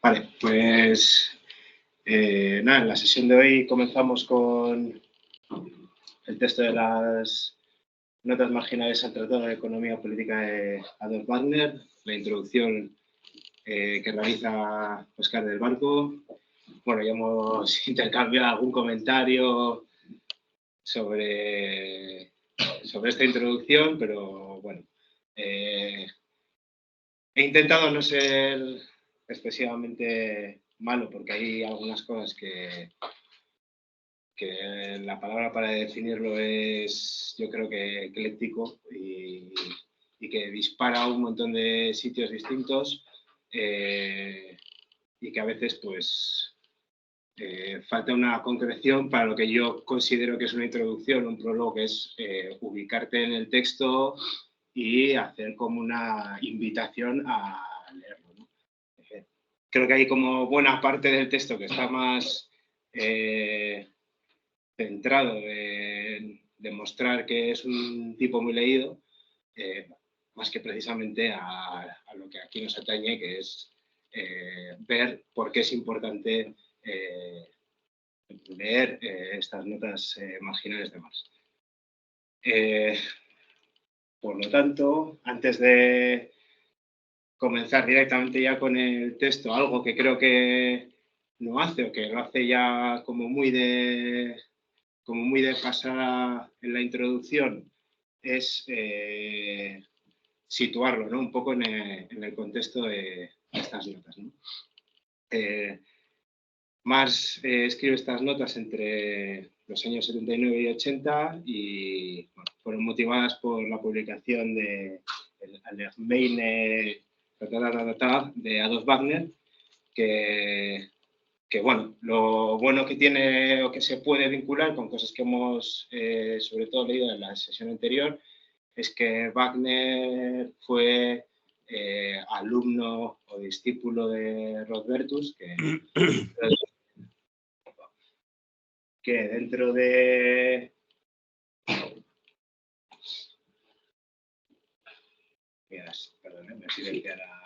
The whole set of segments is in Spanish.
Vale, pues nada, en la sesión de hoy comenzamos con el texto de las notas marginales al Tratado de Economía Política de Adolf Wagner, la introducción que realiza Óscar del Barco. Bueno, ya hemos intercambiado algún comentario sobre esta introducción, pero bueno, he intentado no ser excesivamente malo porque hay algunas cosas que la palabra para definirlo es, yo creo que ecléctico y que dispara a un montón de sitios distintos y que a veces pues falta una concreción para lo que yo considero que es una introducción, un prólogo, que es ubicarte en el texto y hacer como una invitación a leerlo, ¿no? Creo que hay como buena parte del texto que está más centrado en demostrar que es un tipo muy leído, más que precisamente a lo que aquí nos atañe, que es ver por qué es importante leer estas notas marginales de Marx. Por lo tanto, antes de comenzar directamente ya con el texto, algo que creo que no hace o que lo hace ya como muy de pasada en la introducción, es situarlo, ¿no? Un poco en el contexto de estas notas, ¿no? Marx escribe estas notas entre los años 79 y 80 y bueno, fueron motivadas por la publicación de Allgemeine de Adolf Wagner, que bueno, lo bueno que tiene o que se puede vincular con cosas que hemos sobre todo leído en la sesión anterior es que Wagner fue alumno o discípulo de Rodbertus, que dentro de... Perdón, me silenciará...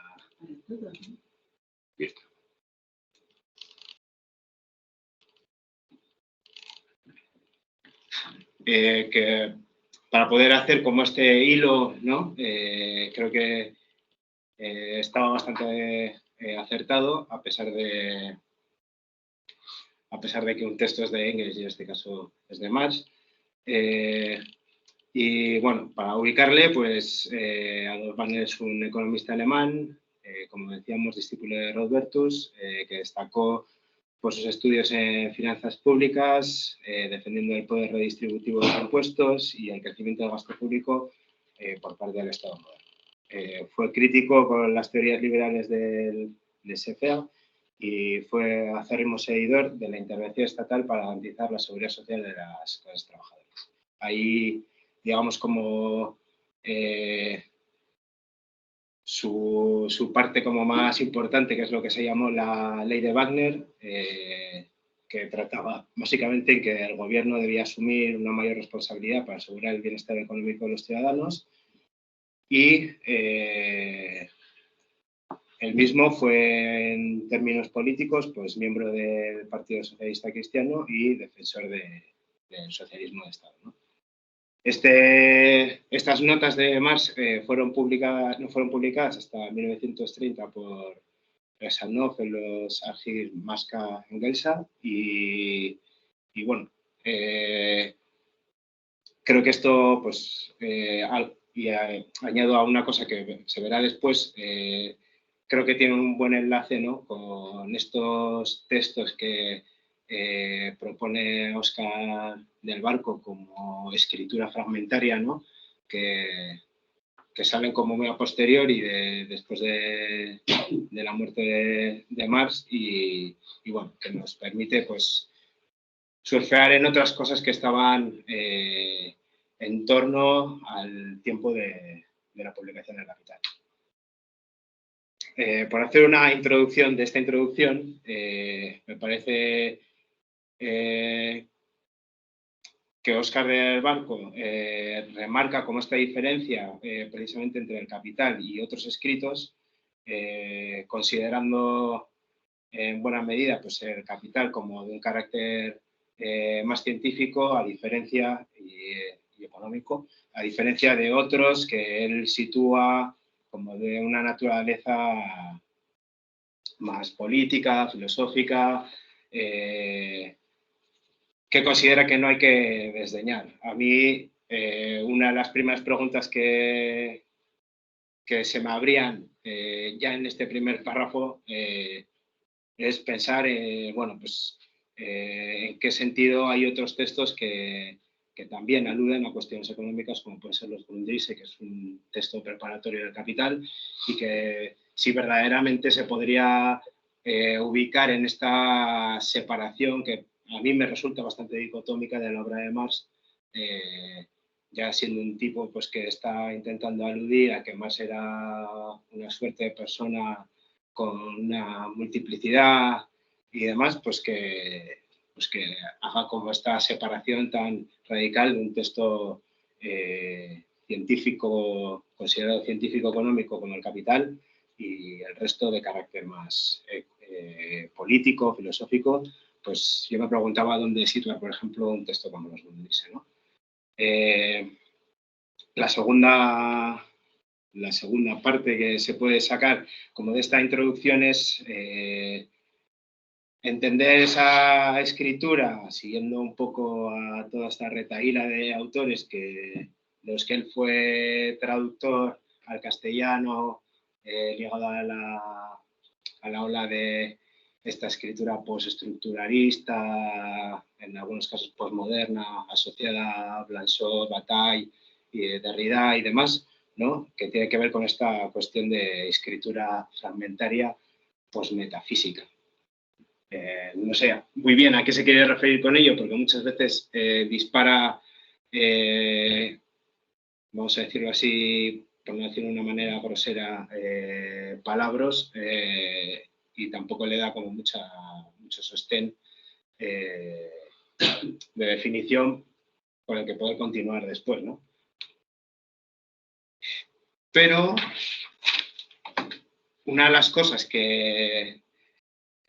que para poder hacer como este hilo, ¿no? Creo que estaba bastante acertado, a pesar de que un texto es de Engels y en este caso es de Marx. Y bueno, para ubicarle, pues Adolf Wagner es un economista alemán, como decíamos, discípulo de Rodbertus, que destacó por sus estudios en finanzas públicas, defendiendo el poder redistributivo de los impuestos y el crecimiento del gasto público por parte del Estado moderno. Fue crítico con las teorías liberales del laissez-faire y fue acérrimo seguidor de la intervención estatal para garantizar la seguridad social de las clases trabajadoras. Ahí, digamos, como su parte como más importante, que es lo que se llamó la ley de Wagner, que trataba básicamente en que el gobierno debía asumir una mayor responsabilidad para asegurar el bienestar económico de los ciudadanos y él mismo fue, en términos políticos, pues miembro del Partido Socialista Cristiano y defensor del socialismo de Estado, ¿no? Estas notas de Marx no fueron publicadas hasta 1930 por Rezanov en los Archiv Maska en Gelsa y bueno, creo que esto, pues, añado a una cosa que se verá después, creo que tiene un buen enlace, ¿no?, con estos textos que propone Óscar del Barco como escritura fragmentaria, ¿no?, que salen como muy a posteriori después de la muerte de Marx y bueno, que nos permite pues surfear en otras cosas que estaban en torno al tiempo de la publicación del Capital. Por hacer una introducción de esta introducción, me parece que Óscar del Barco remarca como esta diferencia precisamente entre el Capital y otros escritos considerando en buena medida pues, el capital como de un carácter más científico, a diferencia, y económico, a diferencia de otros que él sitúa como de una naturaleza más política, filosófica, que considera que no hay que desdeñar. A mí, una de las primeras preguntas que se me abrían ya en este primer párrafo es pensar, bueno, pues, en qué sentido hay otros textos que también aluden a cuestiones económicas, como pueden ser los Grundrisse, que es un texto preparatorio del Capital, y que si verdaderamente se podría ubicar en esta separación que a mí me resulta bastante dicotómica de la obra de Marx, ya siendo un tipo pues, que está intentando aludir a que Marx era una suerte de persona con una multiplicidad y demás, pues que haga como esta separación tan radical de un texto científico, considerado científico económico como el Capital, y el resto de carácter más político, filosófico. Pues yo me preguntaba dónde sitúa, por ejemplo, un texto como los Grundrisse, ¿no? La segunda parte que se puede sacar como de esta introducción es entender esa escritura siguiendo un poco a toda esta retahíla de autores de los que él fue traductor al castellano, ligado a la ola de esta escritura postestructuralista, en algunos casos postmoderna, asociada a Blanchot, Bataille, Derrida y demás, ¿no? Que tiene que ver con esta cuestión de escritura fragmentaria postmetafísica. No sé muy bien a qué se quiere referir con ello, porque muchas veces dispara, vamos a decirlo así, por no decirlo de una manera grosera, palabras, y tampoco le da como mucho sostén de definición con el que poder continuar después, ¿no? Pero una de las cosas que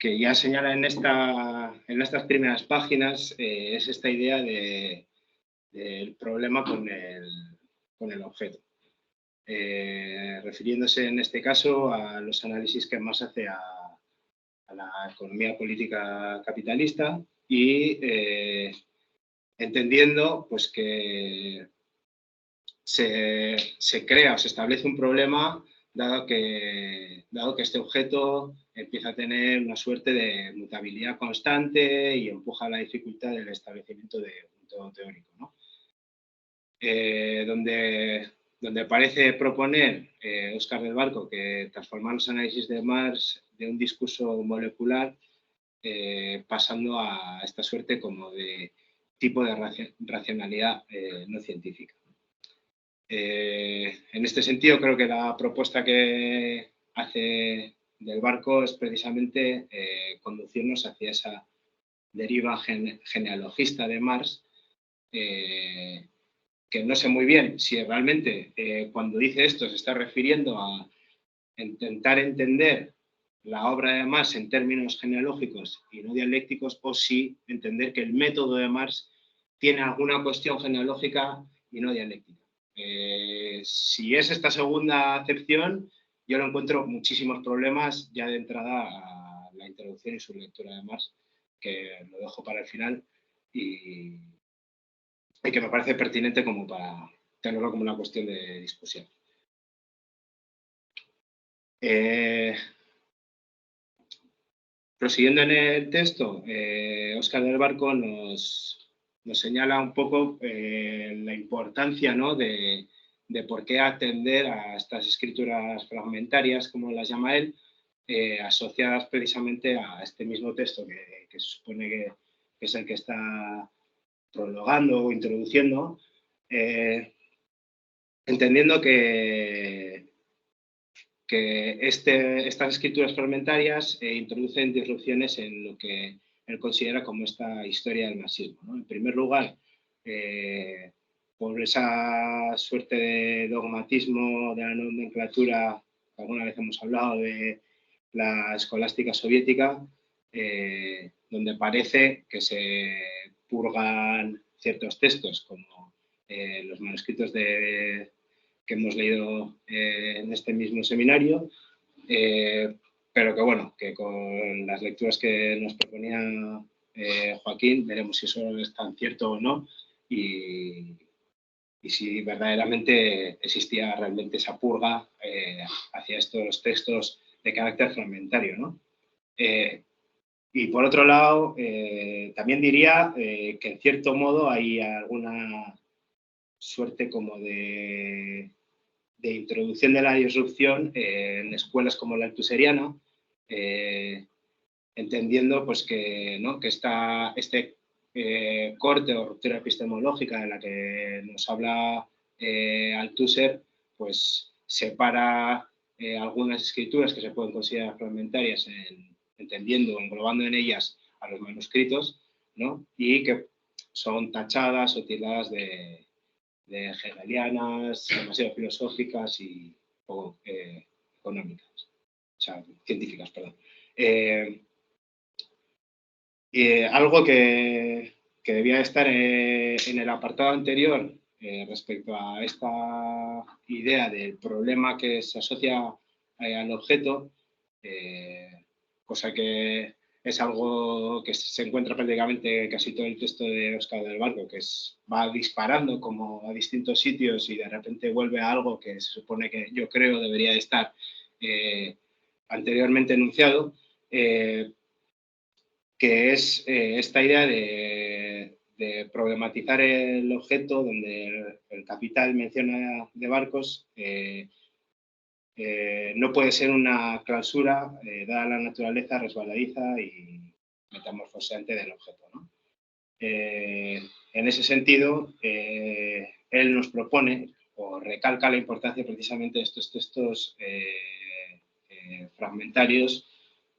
ya señala en estas primeras páginas es esta idea del problema con el objeto. Refiriéndose en este caso a los análisis que más hace a la economía política capitalista y entendiendo pues, que se crea o se establece un problema dado que este objeto empieza a tener una suerte de mutabilidad constante y empuja a la dificultad del establecimiento de un todo teórico, ¿no? Donde parece proponer Óscar del Barco que transformar los análisis de Marx de un discurso molecular pasando a esta suerte como de tipo de racionalidad no científica. En este sentido, creo que la propuesta que hace del Barco es precisamente conducirnos hacia esa deriva genealogista de Marx, que no sé muy bien si realmente cuando dice esto se está refiriendo a intentar entender la obra de Marx en términos genealógicos y no dialécticos, o si entender que el método de Marx tiene alguna cuestión genealógica y no dialéctica. Si es esta segunda acepción, yo lo encuentro muchísimos problemas ya de entrada a la introducción y su lectura de Marx, que lo dejo para el final y que me parece pertinente como para tenerlo como una cuestión de discusión. Prosiguiendo en el texto, Óscar del Barco nos señala un poco la importancia, ¿no?, de por qué atender a estas escrituras fragmentarias, como las llama él, asociadas precisamente a este mismo texto que se supone que es el que está prologando o introduciendo, entendiendo que estas escrituras fragmentarias introducen disrupciones en lo que él considera como esta historia del marxismo, ¿no? En primer lugar, por esa suerte de dogmatismo de la nomenclatura alguna vez hemos hablado de la escolástica soviética, donde parece que se purgan ciertos textos, como los manuscritos que hemos leído en este mismo seminario, pero que bueno, que con las lecturas que nos proponía Joaquín, veremos si eso es tan cierto o no y si verdaderamente existía realmente esa purga hacia estos textos de carácter fragmentario, ¿no? Y por otro lado, también diría que en cierto modo hay alguna suerte como de introducción de la disrupción en escuelas como la altuseriana, entendiendo pues que, ¿no?, que este corte o ruptura epistemológica de la que nos habla Althusser, pues separa algunas escrituras que se pueden considerar fragmentarias, entendiendo, englobando en ellas a los manuscritos, ¿no?, y que son tachadas o tildadas de hegelianas, demasiado filosóficas y poco económicas, o sea, científicas, perdón. Algo que debía estar en el apartado anterior respecto a esta idea del problema que se asocia al objeto, cosa que es algo que se encuentra prácticamente casi todo el texto de Óscar del Barco, que va disparando como a distintos sitios y de repente vuelve a algo que se supone que yo creo debería de estar anteriormente enunciado, que es esta idea de problematizar el objeto, donde el Capital menciona de Barcos, no puede ser una clausura dada la naturaleza resbaladiza y metamorfoseante del objeto, ¿no? En ese sentido, él nos propone o recalca la importancia precisamente de estos textos fragmentarios,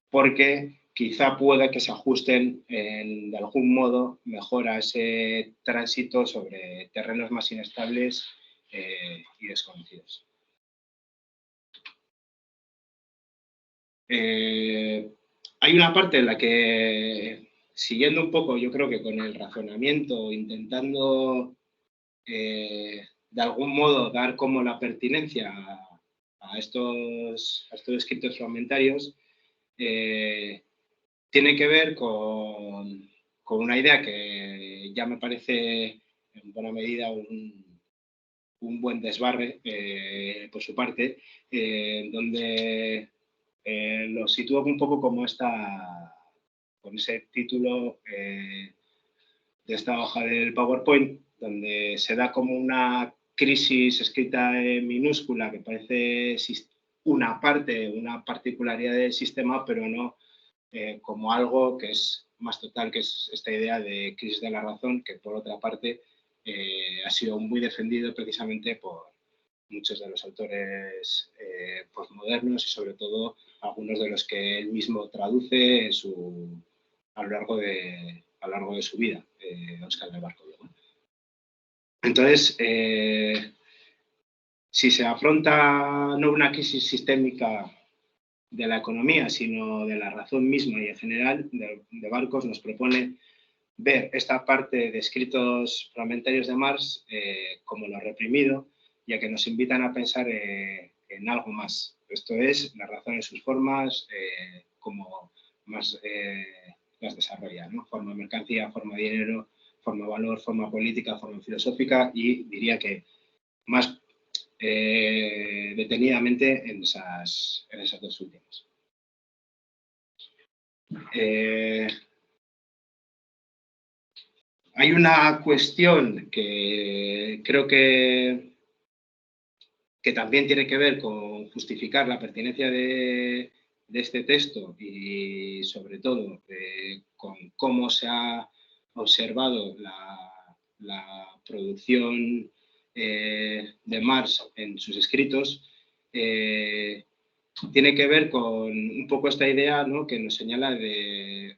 porque quizá pueda que se ajusten de algún modo mejor a ese tránsito sobre terrenos más inestables y desconocidos. Hay una parte en la que, siguiendo un poco, yo creo que con el razonamiento, intentando de algún modo dar como la pertinencia a estos escritos fragmentarios, tiene que ver con una idea que ya me parece en buena medida un buen desbarre por su parte, donde lo sitúo un poco como con ese título de esta hoja del PowerPoint, donde se da como una crisis escrita en minúscula que parece una particularidad del sistema, pero no como algo que es más total, que es esta idea de crisis de la razón, que por otra parte ha sido muy defendido precisamente por muchos de los autores postmodernos y sobre todo algunos de los que él mismo traduce a lo largo de su vida, Óscar del Barco. Entonces, si se afronta no una crisis sistémica de la economía, sino de la razón misma y en general, de Barcos nos propone ver esta parte de escritos fragmentarios de Marx como lo reprimido, ya que nos invitan a pensar en algo más. Esto es, la razón en sus formas, como más las desarrolla, ¿no? Forma mercancía, forma dinero, forma valor, forma política, forma filosófica y diría que más detenidamente en esas dos últimas. Hay una cuestión que creo que también tiene que ver con justificar la pertinencia de este texto y sobre todo con cómo se ha observado la producción de Marx en sus escritos. Tiene que ver con un poco esta idea, ¿no?, que nos señala de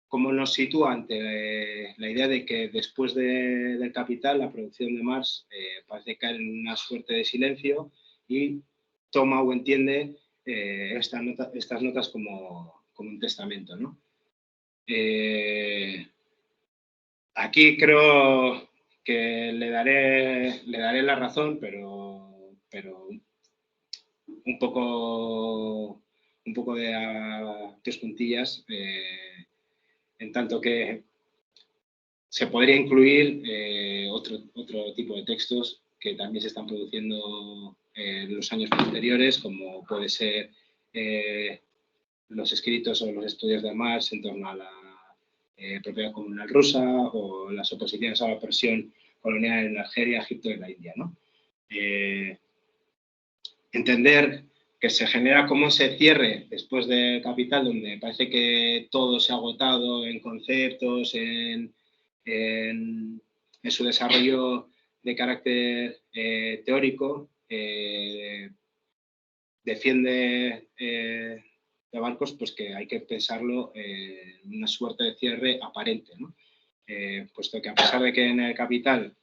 cómo nos sitúa ante la idea de que después del Capital, la producción de Marx parece caer en una suerte de silencio y toma o entiende estas notas como un testamento, ¿no? Aquí creo que le daré la razón, pero un poco de a tus puntillas, en tanto que se podría incluir otro tipo de textos que también se están produciendo en los años posteriores, como puede ser los escritos o los estudios de Marx en torno a la propiedad comunal rusa o las oposiciones a la opresión colonial en Argelia, Egipto y la India, ¿no? Entender que se genera como ese cierre después de Capital, donde parece que todo se ha agotado en conceptos, en su desarrollo de carácter teórico, defiende de Barcos pues que hay que pensarlo en una suerte de cierre aparente, ¿no? Puesto que a pesar de que en el Capital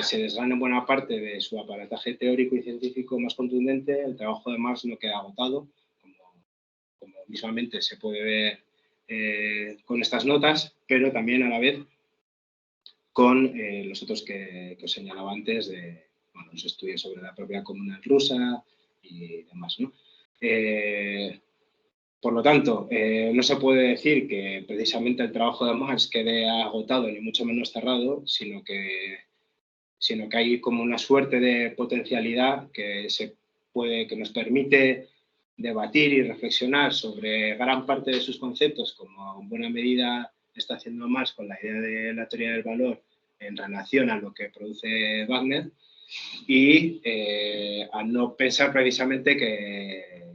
se desgana buena parte de su aparataje teórico y científico más contundente, el trabajo de Marx no queda agotado, como mismamente se puede ver con estas notas, pero también a la vez con los otros que os señalaba antes, de los estudios sobre la propia comunidad rusa y demás, ¿no? Por lo tanto, no se puede decir que precisamente el trabajo de Marx quede agotado ni mucho menos cerrado, sino que hay como una suerte de potencialidad que nos permite debatir y reflexionar sobre gran parte de sus conceptos, como en buena medida está haciendo Marx con la idea de la teoría del valor en relación a lo que produce Wagner, y a no pensar precisamente que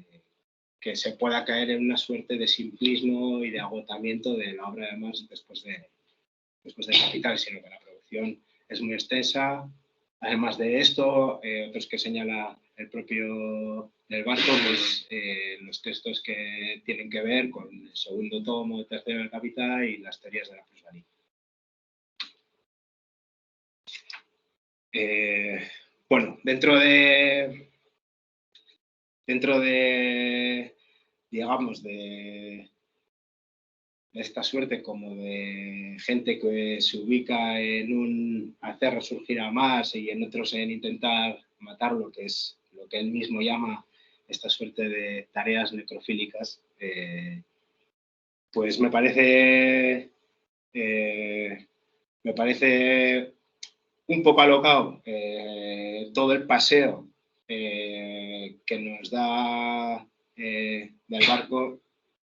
se pueda caer en una suerte de simplismo y de agotamiento de la obra de Marx después de Capital, sino que la producción es muy extensa. Además de esto, otros que señala el propio Del Barco, pues los textos que tienen que ver con el segundo tomo, el tercero del Capital y las teorías de la plusvalía. Bueno, dentro de digamos, de esta suerte como de gente que se ubica en un hacer resurgir a Marx y en otros en intentar matarlo, que es lo que él mismo llama esta suerte de tareas necrofílicas, pues me parece un poco alocado todo el paseo que nos da Del Barco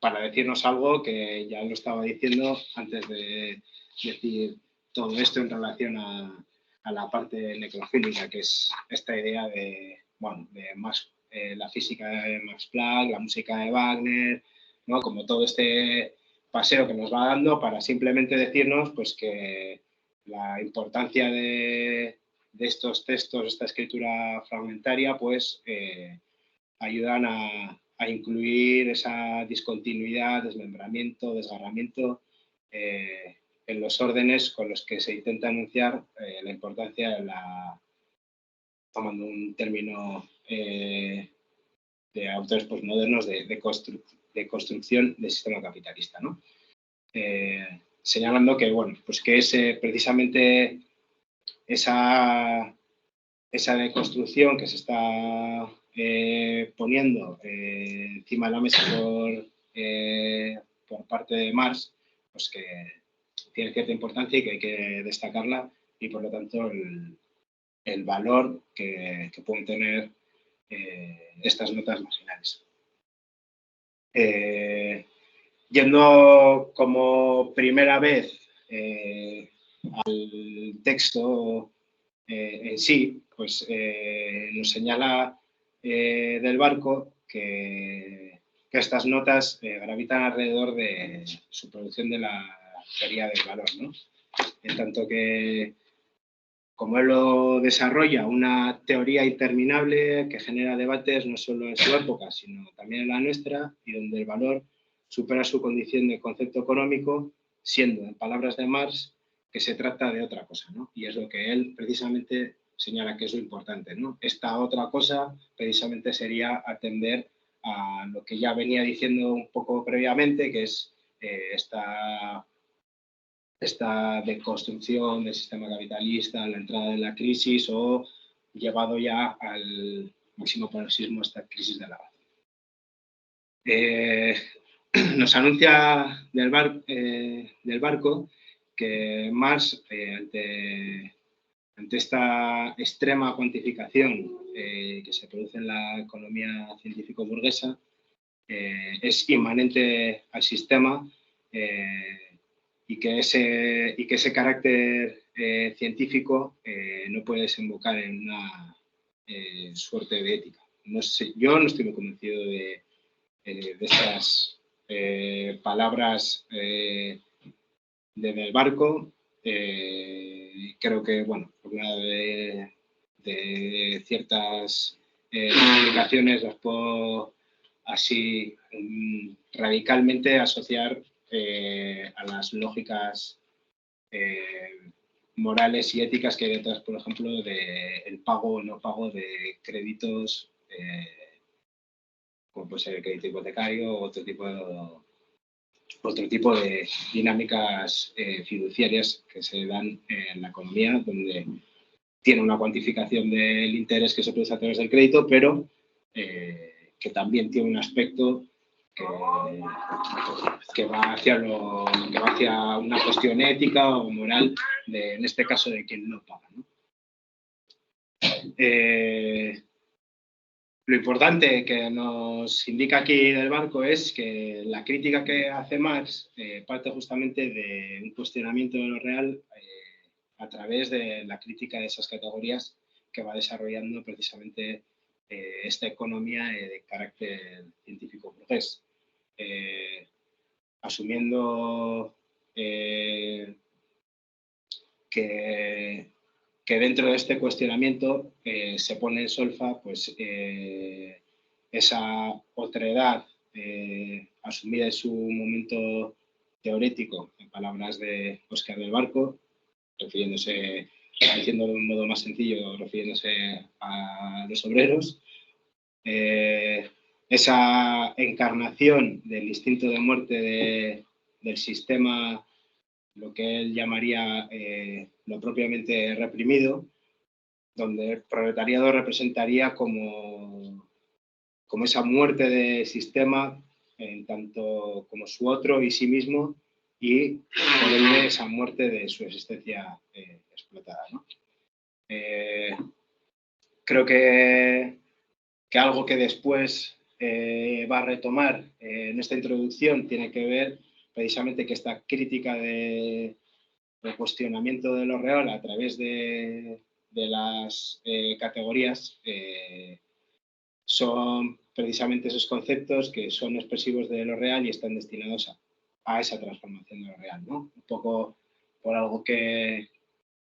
para decirnos algo que ya lo estaba diciendo antes de decir todo esto en relación a la parte necrofílica, que es esta idea de la física de Max Planck, la música de Wagner, ¿no? Como todo este paseo que nos va dando para simplemente decirnos pues que la importancia de estos textos, esta escritura fragmentaria, pues ayudan a incluir esa discontinuidad, desmembramiento, desgarramiento en los órdenes con los que se intenta anunciar la importancia de tomando un término de autores postmodernos, de construcción del sistema capitalista, ¿no? Señalando que, bueno, pues que precisamente esa deconstrucción que se está poniendo encima de la mesa por parte de Marx, pues que tiene cierta importancia y que hay que destacarla, y por lo tanto el valor que pueden tener estas notas marginales. Yendo como primera vez al texto en sí, pues nos señala Del Barco que estas notas gravitan alrededor de su producción de la teoría del valor, ¿no? En tanto que, como él lo desarrolla, una teoría interminable que genera debates no solo en su época, sino también en la nuestra, y donde el valor supera su condición de concepto económico, siendo, en palabras de Marx, que se trata de otra cosa, ¿no? Y es lo que él precisamente señala que es lo importante, ¿no? Esta otra cosa precisamente sería atender a lo que ya venía diciendo un poco previamente, que es esta deconstrucción del sistema capitalista, la entrada de la crisis o llevado ya al máximo paroxismo esta crisis de la razón. Nos anuncia del barco que Marx, ante esta extrema cuantificación que se produce en la economía científico-burguesa, es inmanente al sistema y que ese carácter científico no puede desembocar en una suerte de ética. No sé, yo no estoy muy convencido de estas palabras del barco. Creo que, bueno, por una de ciertas explicaciones las puedo así radicalmente asociar a las lógicas morales y éticas que hay detrás, por ejemplo, del pago o no pago de créditos, como puede ser el crédito hipotecario o otro tipo de dinámicas fiduciarias que se dan en la economía, donde tiene una cuantificación del interés que se produce a través del crédito, pero que también tiene un aspecto que va hacia una cuestión ética o moral, en este caso de quien no paga, ¿no? Lo importante que nos indica aquí del barco es que la crítica que hace Marx parte justamente de un cuestionamiento de lo real a través de la crítica de esas categorías que va desarrollando precisamente esta economía de carácter científico burgués. Asumiendo que dentro de este cuestionamiento se pone en solfa pues, esa otredad asumida en su momento teorético, en palabras de Óscar del Barco, diciéndolo de un modo más sencillo, refiriéndose a los obreros, esa encarnación del instinto de muerte del sistema, lo que él llamaría lo propiamente reprimido, donde el proletariado representaría como esa muerte del sistema en tanto como su otro y sí mismo, y por ende esa muerte de su existencia explotada, ¿no? Creo que algo que después va a retomar en esta introducción tiene que ver precisamente que esta crítica de cuestionamiento de lo real a través de las categorías son precisamente esos conceptos que son expresivos de lo real y están destinados a esa transformación de lo real, ¿no? Un poco por algo que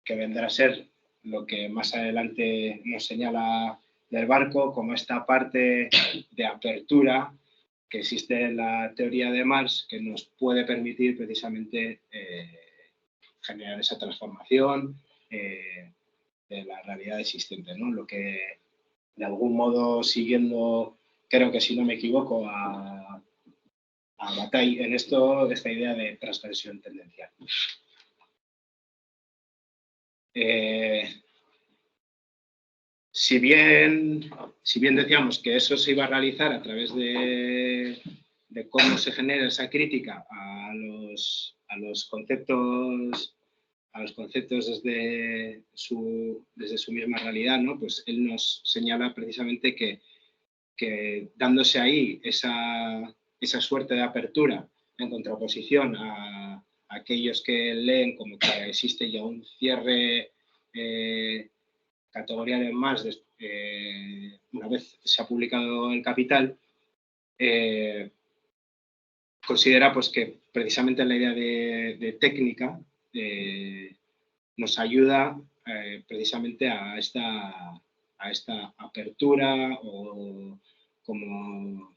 vendrá a ser lo que más adelante nos señala del barco, como esta parte de apertura que existe en la teoría de Marx, que nos puede permitir precisamente generar esa transformación de la realidad existente, ¿no? Lo que, de algún modo, siguiendo, creo que si no me equivoco, a Bataille en esto, esta idea de transgresión tendencial. Si bien decíamos que eso se iba a realizar a través de cómo se genera esa crítica a los conceptos desde su misma realidad, ¿no? Pues él nos señala precisamente que dándose ahí esa suerte de apertura en contraposición a aquellos que leen como que existe ya un cierre categorial en más una vez se ha publicado El Capital, considera pues, que precisamente la idea de técnica nos ayuda precisamente a esta apertura, o como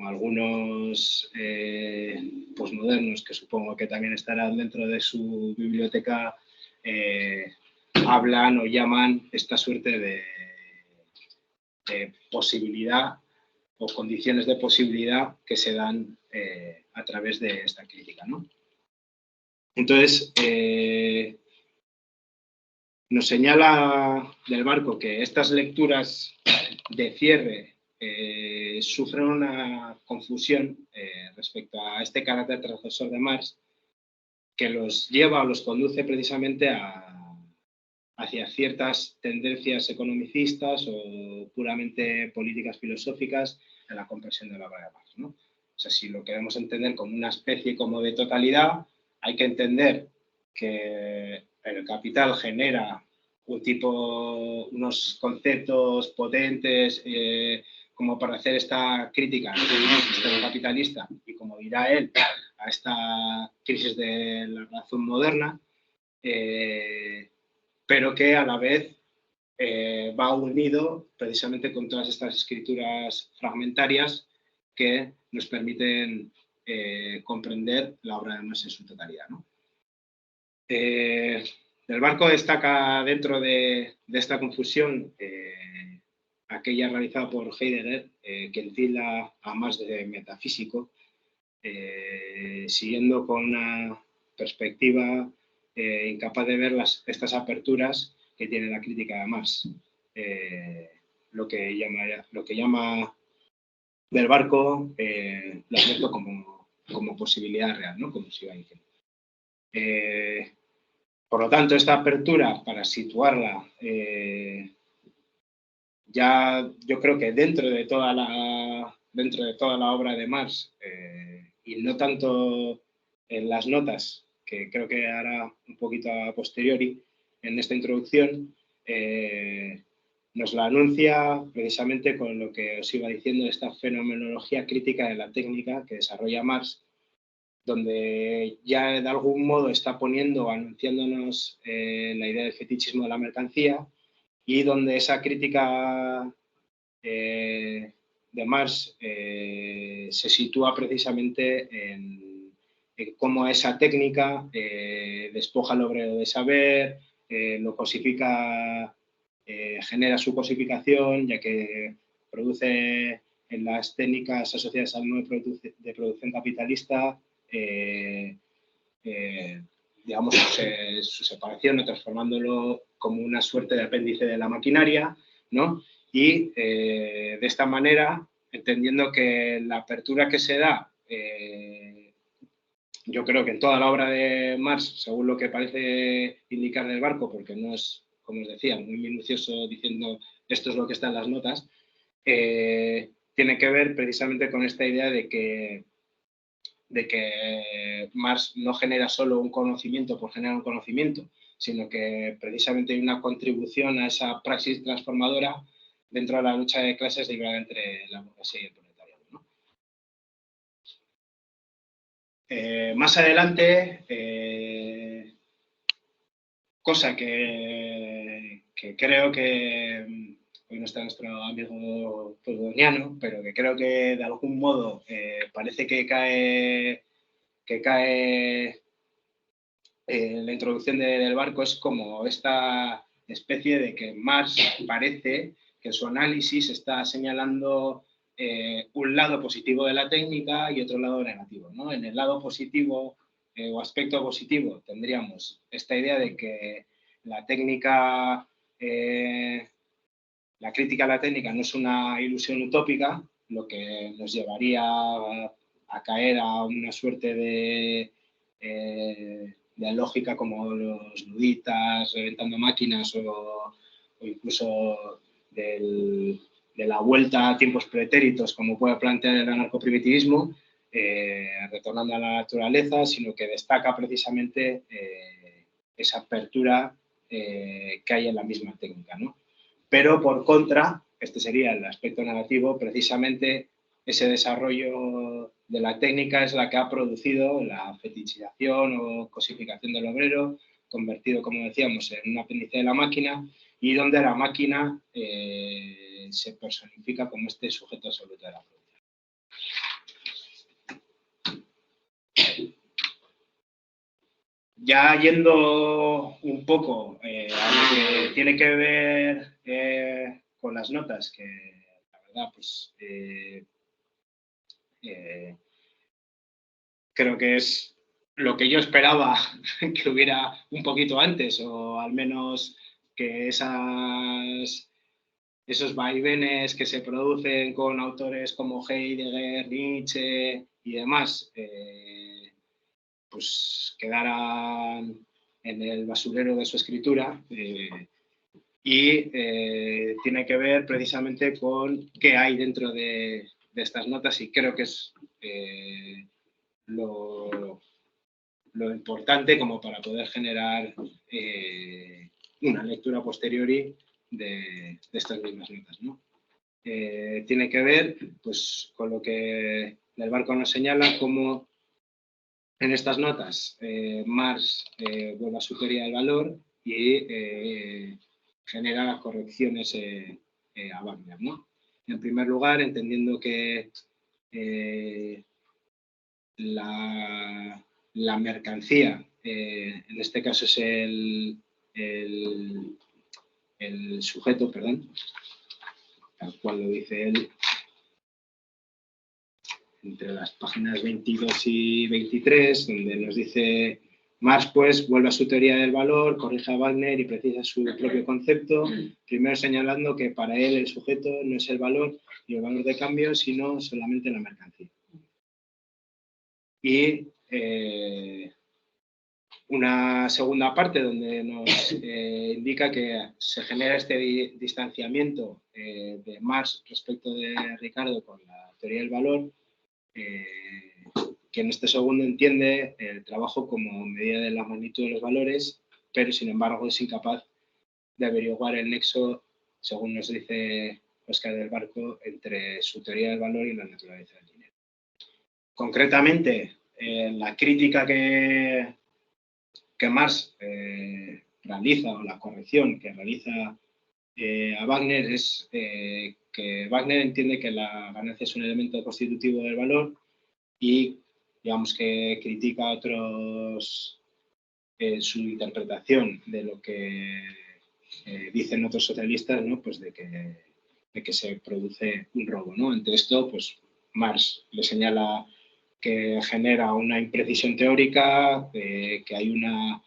algunos posmodernos, que supongo que también estarán dentro de su biblioteca, hablan o llaman esta suerte de posibilidad o condiciones de posibilidad que se dan a través de esta crítica, ¿no? Entonces, nos señala Del Barco que estas lecturas de cierre sufren una confusión respecto a este carácter transgresor de Marx que los lleva o los conduce precisamente hacia ciertas tendencias economicistas o puramente políticas filosóficas en la comprensión de la obra de Marx, ¿no? O sea, si lo queremos entender como una especie como de totalidad, hay que entender que el capital genera unos conceptos potentes como para hacer esta crítica al sistema capitalista y, como dirá él, a esta crisis de la razón moderna, pero que a la vez va unido precisamente con todas estas escrituras fragmentarias que nos permiten comprender la obra de Marx en su totalidad, ¿no? Del Barco destaca dentro de esta confusión aquella realizada por Heidegger, que tilda a Marx de metafísico, siguiendo con una perspectiva incapaz de ver estas aperturas que tiene la crítica de Marx. Lo que llama Del Barco lo advierto como posibilidad real, ¿no? Como se iba diciendo. Por lo tanto, esta apertura, para situarla, ya yo creo que dentro de toda la obra de Marx, y no tanto en las notas, que creo que hará un poquito a posteriori en esta introducción, nos la anuncia precisamente con lo que os iba diciendo, esta fenomenología crítica de la técnica que desarrolla Marx, donde ya de algún modo está anunciándonos la idea del fetichismo de la mercancía, y donde esa crítica de Marx se sitúa precisamente en cómo esa técnica despoja al obrero de saber, lo cosifica, genera su cosificación, ya que produce en las técnicas asociadas al modo de producción capitalista digamos, su separación o transformándolo como una suerte de apéndice de la maquinaria, ¿no? Y de esta manera, entendiendo que la apertura que se da, yo creo que en toda la obra de Marx, según lo que parece indicar Del Barco, porque no es, como os decía, muy minucioso diciendo esto es lo que está en las notas, tiene que ver precisamente con esta idea de que Marx no genera solo un conocimiento por generar un conocimiento, sino que precisamente hay una contribución a esa praxis transformadora dentro de la lucha de clases librada entre la burguesía y el proletariado, ¿no? Más adelante, cosa que creo que hoy no está nuestro amigo Perdoniano, pero que creo que de algún modo parece que cae la introducción Del Barco, es como esta especie de que Marx parece que en su análisis está señalando un lado positivo de la técnica y otro lado negativo, ¿no? En el lado positivo o aspecto positivo tendríamos esta idea de que la técnica, la crítica a la técnica no es una ilusión utópica, lo que nos llevaría a caer a una suerte de lógica como los luditas reventando máquinas o incluso de la vuelta a tiempos pretéritos, como puede plantear el anarcoprimitivismo, retornando a la naturaleza, sino que destaca precisamente esa apertura que hay en la misma técnica, ¿no? Pero por contra, este sería el aspecto negativo, precisamente ese desarrollo de la técnica es la que ha producido la fetichización o cosificación del obrero, convertido, como decíamos, en un apéndice de la máquina, y donde la máquina se personifica como este sujeto absoluto de la producción. Ya yendo un poco a lo que tiene que ver con las notas, que la verdad, pues creo que es lo que yo esperaba que hubiera un poquito antes, o al menos que esos vaivenes que se producen con autores como Heidegger, Nietzsche y demás, pues quedaran en el basurero de su escritura. Tiene que ver precisamente con qué hay dentro de estas notas, y creo que es lo importante como para poder generar una lectura posteriori de estas mismas notas, ¿no? Tiene que ver pues, con lo que el Barco nos señala, como en estas notas Marx vuelve a su teoría del valor y genera correcciones a Wagner, ¿no? En primer lugar, entendiendo que la mercancía, en este caso es el sujeto, perdón, tal cual lo dice él, entre las páginas 22 y 23, donde nos dice: Marx, pues, vuelve a su teoría del valor, corrige a Wagner y precisa su propio concepto, primero señalando que para él el sujeto no es el valor y el valor de cambio, sino solamente la mercancía. Y una segunda parte donde nos indica que se genera este distanciamiento de Marx respecto de Ricardo con la teoría del valor, que en este segundo entiende el trabajo como medida de la magnitud de los valores, pero sin embargo es incapaz de averiguar el nexo, según nos dice Óscar del Barco, entre su teoría del valor y la naturaleza del dinero. Concretamente, la crítica que Marx realiza, o la corrección que realiza a Wagner, es que Wagner entiende que la ganancia es un elemento constitutivo del valor, y digamos que critica a otros su interpretación de lo que dicen otros socialistas, ¿no? Pues de que se produce un robo, ¿no? Ante esto, pues Marx le señala que genera una imprecisión teórica, que hay una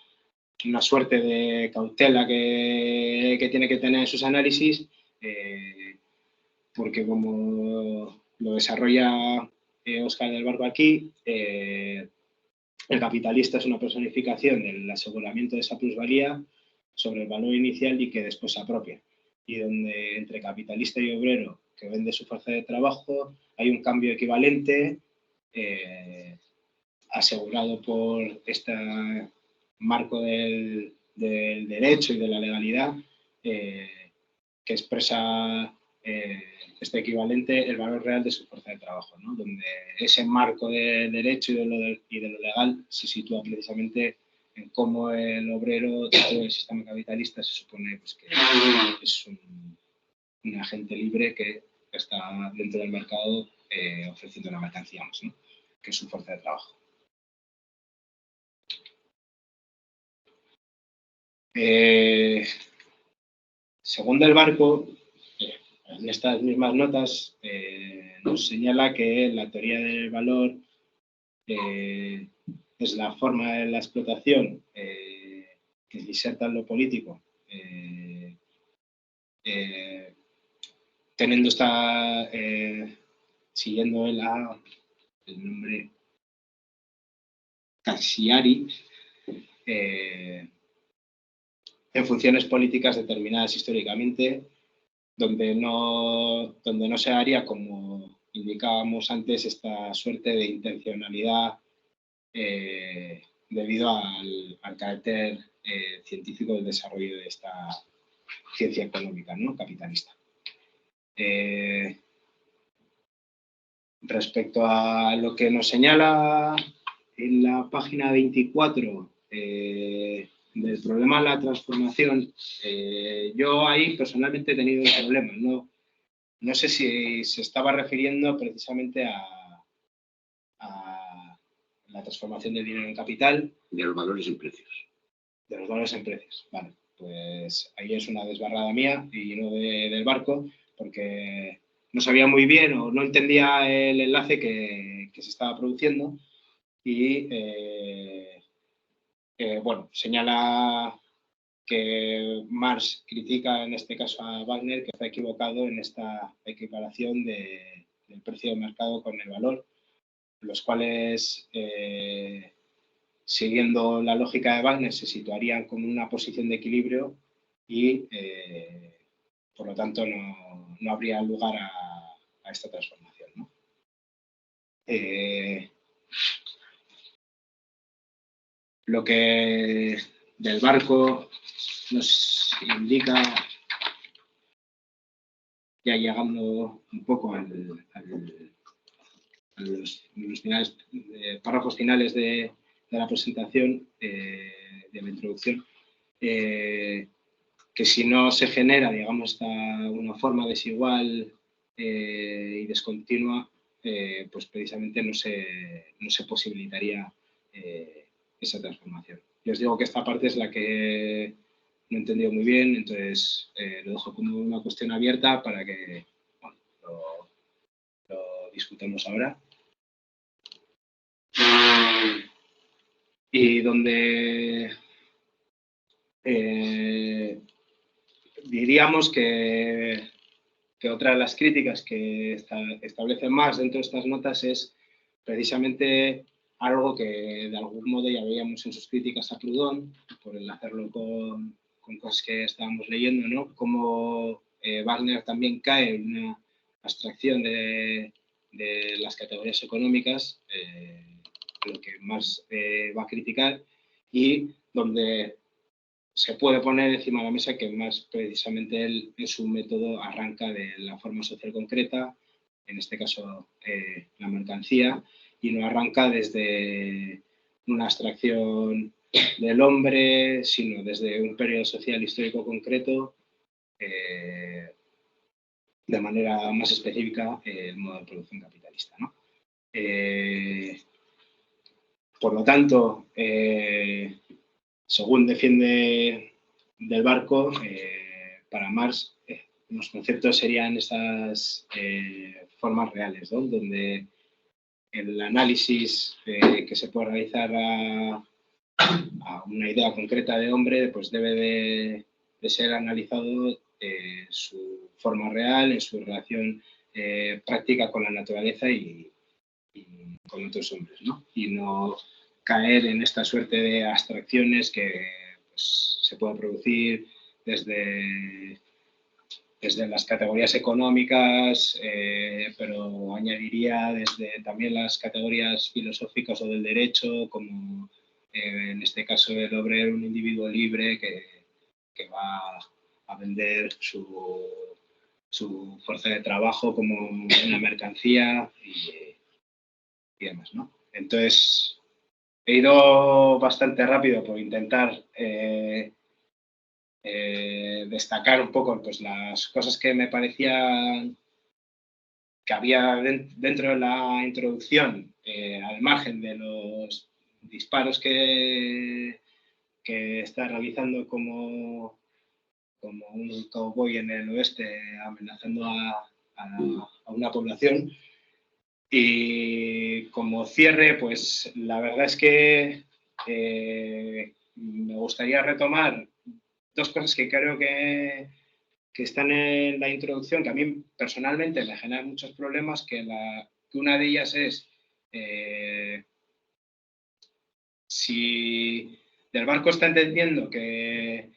suerte de cautela que tiene que tener en sus análisis, porque como lo desarrolla Óscar del Barco aquí, el capitalista es una personificación del aseguramiento de esa plusvalía sobre el valor inicial y que después se apropia. Y donde entre capitalista y obrero que vende su fuerza de trabajo hay un cambio equivalente asegurado por este marco del derecho y de la legalidad que expresa este equivalente el valor real de su fuerza de trabajo, ¿no? Donde ese marco de derecho y de lo legal se sitúa precisamente en cómo el obrero dentro del sistema capitalista se supone pues, que es un agente libre que está dentro del mercado ofreciendo una mercancía más, ¿no? Que es su fuerza de trabajo. Según del Barco, en estas mismas notas nos señala que la teoría del valor es la forma de la explotación que diserta en lo político, teniendo siguiendo el nombre Cassiari, en funciones políticas determinadas históricamente, donde no se haría, como indicábamos antes, esta suerte de intencionalidad debido al carácter científico del desarrollo de esta ciencia económica, ¿no? Capitalista. Respecto a lo que nos señala en la página 24 del problema de la transformación, yo ahí personalmente he tenido un problema. No sé si se estaba refiriendo precisamente a la transformación de dinero en capital. De los valores en precios. De los valores en precios, vale. Pues ahí es una desbarrada mía y no del Barco, porque no sabía muy bien o no entendía el enlace que se estaba produciendo y, bueno, señala que Marx critica en este caso a Wagner, que está equivocado en esta equiparación del precio de mercado con el valor, los cuales, siguiendo la lógica de Wagner, se situarían como una posición de equilibrio y, por lo tanto, no habría lugar a esta transformación, ¿no? Lo que del Barco nos indica, ya llegando un poco a los finales, párrafos finales de la presentación, de la introducción, que si no se genera, digamos, una forma desigual y descontinua, pues precisamente no se posibilitaría esa transformación. Yo os digo que esta parte es la que no he entendido muy bien, entonces lo dejo como una cuestión abierta para que, bueno, lo discutamos ahora. Y donde diríamos que otra de las críticas que establece Marx dentro de estas notas es precisamente algo que de algún modo ya veíamos en sus críticas a Proudhon, por el hacerlo con cosas que estábamos leyendo, ¿no? Como Wagner también cae en una abstracción de las categorías económicas, lo que Marx va a criticar, y donde se puede poner encima de la mesa que Marx precisamente él en su método arranca de la forma social concreta, en este caso la mercancía, y no arranca desde una abstracción del hombre, sino desde un periodo social histórico concreto, de manera más específica el modo de producción capitalista, ¿no? Por lo tanto, según defiende del Barco, para Marx los conceptos serían esas formas reales, ¿no? Donde el análisis que se puede realizar a una idea concreta de hombre, pues debe de ser analizado su forma real, en su relación práctica con la naturaleza y con otros hombres, ¿no? Y no caer en esta suerte de abstracciones que pues, se pueden producir desde las categorías económicas, pero añadiría desde también las categorías filosóficas o del derecho, como en este caso el obrero, un individuo libre que va a vender su fuerza de trabajo como una mercancía y demás, ¿no? Entonces, he ido bastante rápido por intentar destacar un poco pues, las cosas que me parecían que había dentro de la introducción, al margen de los disparos que está realizando como un cowboy en el oeste amenazando a una población. Y como cierre, pues la verdad es que me gustaría retomar dos cosas que creo que están en la introducción, que a mí personalmente me generan muchos problemas, que una de ellas es si del Barco está entendiendo que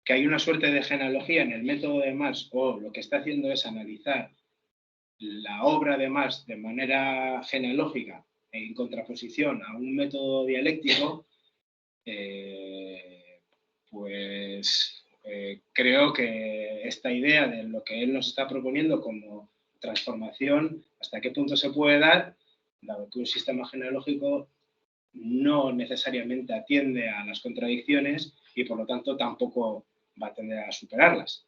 hay una suerte de genealogía en el método de Marx, o lo que está haciendo es analizar la obra de Marx de manera genealógica en contraposición a un método dialéctico, pues creo que esta idea de lo que él nos está proponiendo como transformación, hasta qué punto se puede dar, dado que un sistema genealógico no necesariamente atiende a las contradicciones y por lo tanto tampoco va a tender a superarlas.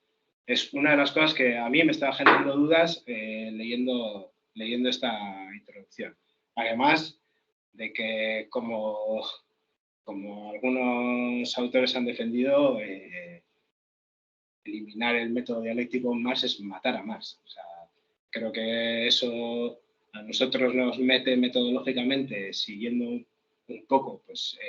Es una de las cosas que a mí me estaba generando dudas leyendo esta introducción. Además, de que, como algunos autores han defendido, eliminar el método dialéctico en Marx es matar a Marx. O sea, creo que eso a nosotros nos mete metodológicamente, siguiendo un poco pues,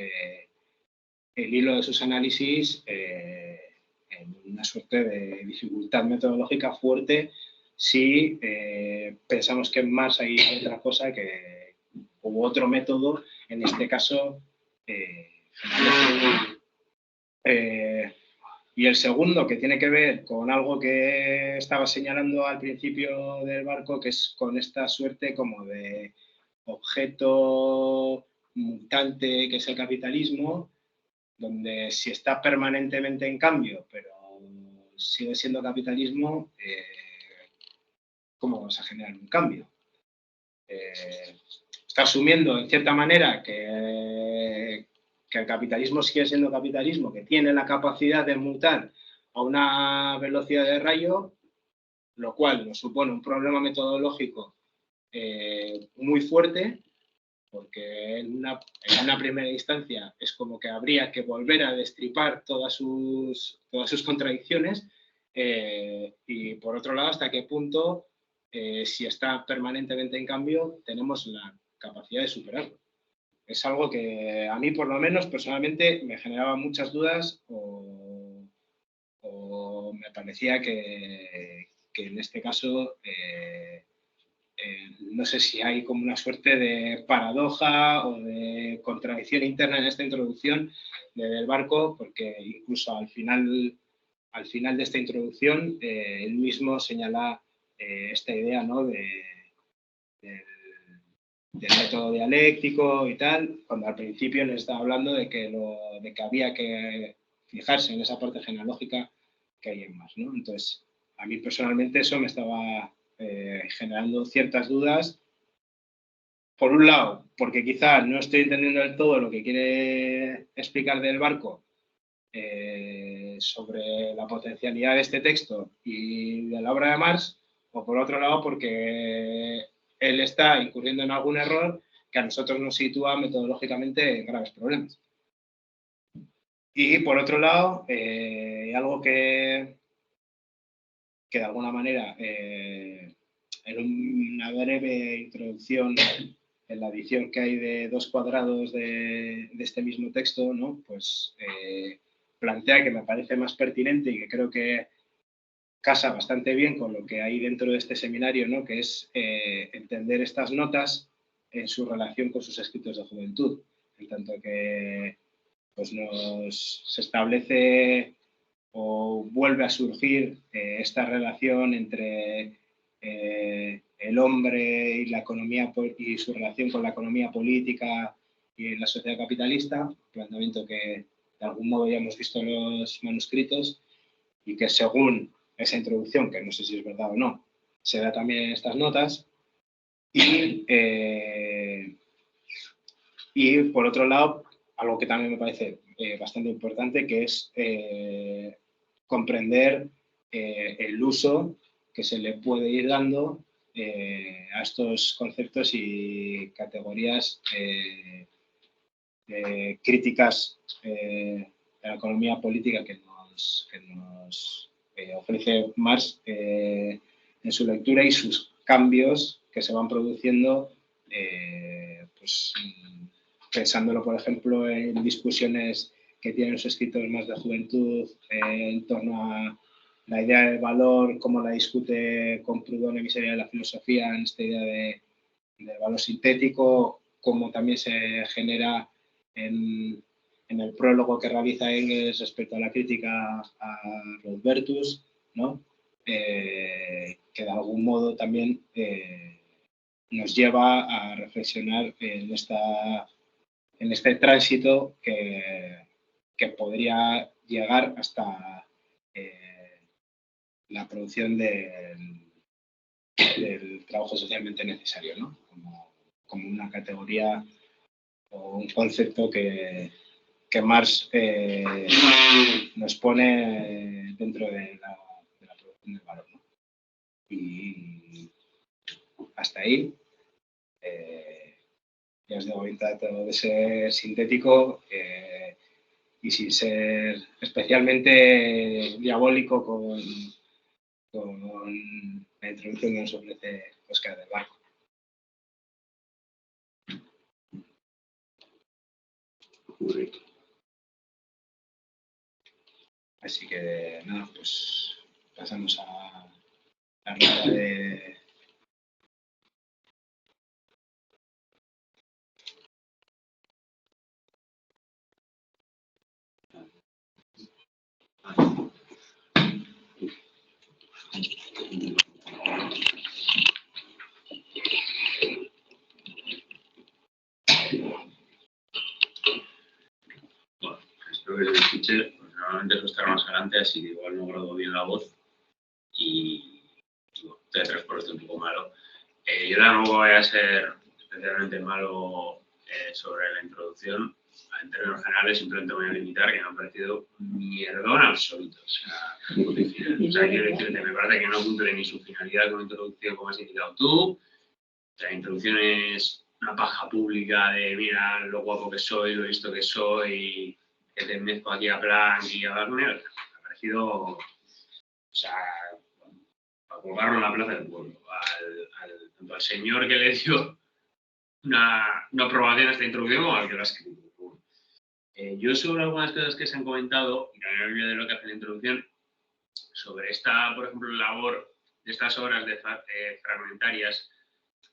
el hilo de sus análisis, en una suerte de dificultad metodológica fuerte si pensamos que en Marx hay otra cosa que, u otro método, en este caso, y el segundo, que tiene que ver con algo que estaba señalando al principio del barco, que es con esta suerte como de objeto mutante que es el capitalismo, donde si está permanentemente en cambio, pero sigue siendo capitalismo, ¿cómo vas a generar un cambio? Está asumiendo, en cierta manera, que el capitalismo sigue siendo capitalismo, que tiene la capacidad de mutar a una velocidad de rayo, lo cual nos supone un problema metodológico muy fuerte, porque en una primera instancia es como que habría que volver a destripar todas sus contradicciones, y por otro lado, hasta qué punto, si está permanentemente en cambio, tenemos la capacidad de superarlo. Es algo que a mí, por lo menos, personalmente, me generaba muchas dudas, o me parecía que en este caso no sé si hay como una suerte de paradoja o de contradicción interna en esta introducción del barco, porque incluso al final de esta introducción, él mismo señala esta idea, ¿no?, del método dialéctico y tal, cuando al principio nos estaba hablando de que había que fijarse en esa parte genealógica que hay en Marx, ¿no? Entonces, a mí personalmente eso me estaba generando ciertas dudas. Por un lado, porque quizá no estoy entendiendo del todo lo que quiere explicar del barco, sobre la potencialidad de este texto y de la obra de Marx, o por otro lado, porque él está incurriendo en algún error que a nosotros nos sitúa metodológicamente en graves problemas. Y por otro lado, algo que de alguna manera, en una breve introducción en la edición que hay de 2 cuadrados de este mismo texto, ¿no?, pues plantea, que me parece más pertinente y que creo que casa bastante bien con lo que hay dentro de este seminario, ¿no?, que es entender estas notas en su relación con sus escritos de juventud, en tanto que pues se establece o vuelve a surgir esta relación entre el hombre y la economía, y su relación con la economía política y la sociedad capitalista, un planteamiento que de algún modo ya hemos visto en los manuscritos, y que según esa introducción, que no sé si es verdad o no, se da también en estas notas. Y por otro lado, algo que también me parece bastante importante, que es comprender el uso que se le puede ir dando a estos conceptos y categorías críticas de la economía política que nos ofrece Marx en su lectura, y sus cambios que se van produciendo, pues, pensándolo, por ejemplo, en discusiones que tienen los escritores más de juventud en torno a la idea del valor, cómo la discute con Proudhon en Miseria de la filosofía, en esta idea del valor sintético, cómo también se genera en el prólogo que realiza Engels respecto a la crítica a Rodbertus, ¿no?, que de algún modo también nos lleva a reflexionar en este tránsito que podría llegar hasta la producción del trabajo socialmente necesario, ¿no?, como una categoría o un concepto que Marx nos pone dentro de la producción del valor, ¿no? Y hasta ahí. ya os digo, intento de ser sintético y sin ser especialmente diabólico con la introducción que nos ofrece Óscar del Barco. Así que nada, pues pasamos a la rueda de... Bueno, espero que se escuche, pues normalmente suelo estar más adelante, así que igual no grabo bien la voz y bueno, teletransporte está un poco malo. Yo tampoco voy a ser especialmente malo sobre la introducción. En términos generales, simplemente voy a limitar que me ha parecido un mierdón absoluto. O sea, quiero decirte, me parece que no cumple ni su finalidad con la introducción como has indicado tú. La introducción es una paja pública de mira lo guapo que soy, lo listo que soy, que te mezco aquí a Planck y a Wagner. Me ha parecido, o sea, a colgarlo en la plaza del pueblo. Tanto al señor que le dio una aprobación a esta introducción como al que lo ha escrito. Yo sobre algunas cosas que se han comentado, y también olvidé de lo que hace la introducción, sobre esta, por ejemplo, labor de estas obras fragmentarias,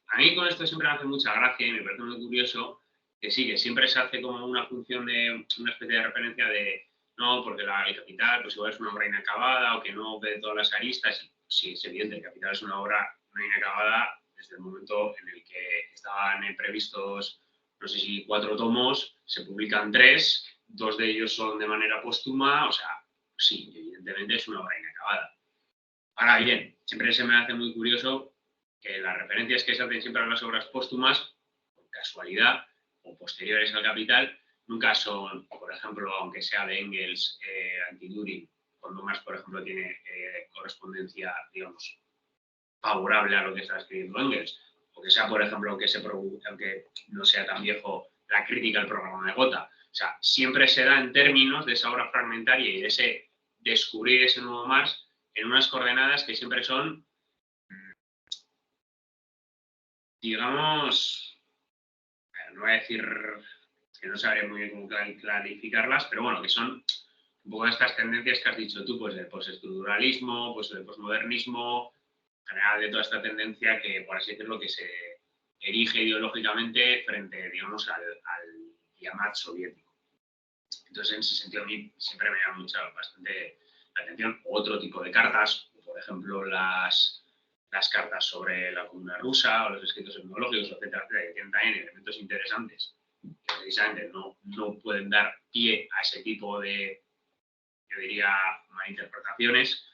a mí con esto siempre me hace mucha gracia y me parece muy curioso que sí, que siempre se hace como una función de una especie de referencia de no, porque el Capital pues igual es una obra inacabada o que no ve todas las aristas. Y, sí, es evidente, el Capital es una obra no inacabada desde el momento en el que estaban previstos, no sé si 4 tomos, se publican 3, 2 de ellos son de manera póstuma, o sea, sí, evidentemente es una obra inacabada. Ahora bien, siempre se me hace muy curioso que las referencias que se hacen siempre a las obras póstumas, por casualidad o posteriores al Capital, nunca son, por ejemplo, aunque sea de Engels, anti-Düring, cuando más, por ejemplo, tiene correspondencia, digamos, favorable a lo que está escribiendo Engels, o que sea, por ejemplo, aunque no sea tan viejo, la crítica al programa de Gotha. O sea, siempre se da en términos de esa obra fragmentaria y de ese descubrir ese nuevo Marx en unas coordenadas que siempre son, digamos, no voy a decir que no sabré muy bien cómo clarificarlas, pero bueno, que son un poco estas tendencias que has dicho tú, pues del postestructuralismo, pues del posmodernismo, en general de toda esta tendencia que, por así decirlo, que se erige ideológicamente frente, digamos, al Yamat soviético. Entonces, en ese sentido, a mí siempre me llama bastante la atención otro tipo de cartas, por ejemplo, las cartas sobre la comuna rusa o los escritos etnológicos, etcétera, que tienen también elementos interesantes que precisamente no pueden dar pie a ese tipo de, yo diría, malinterpretaciones,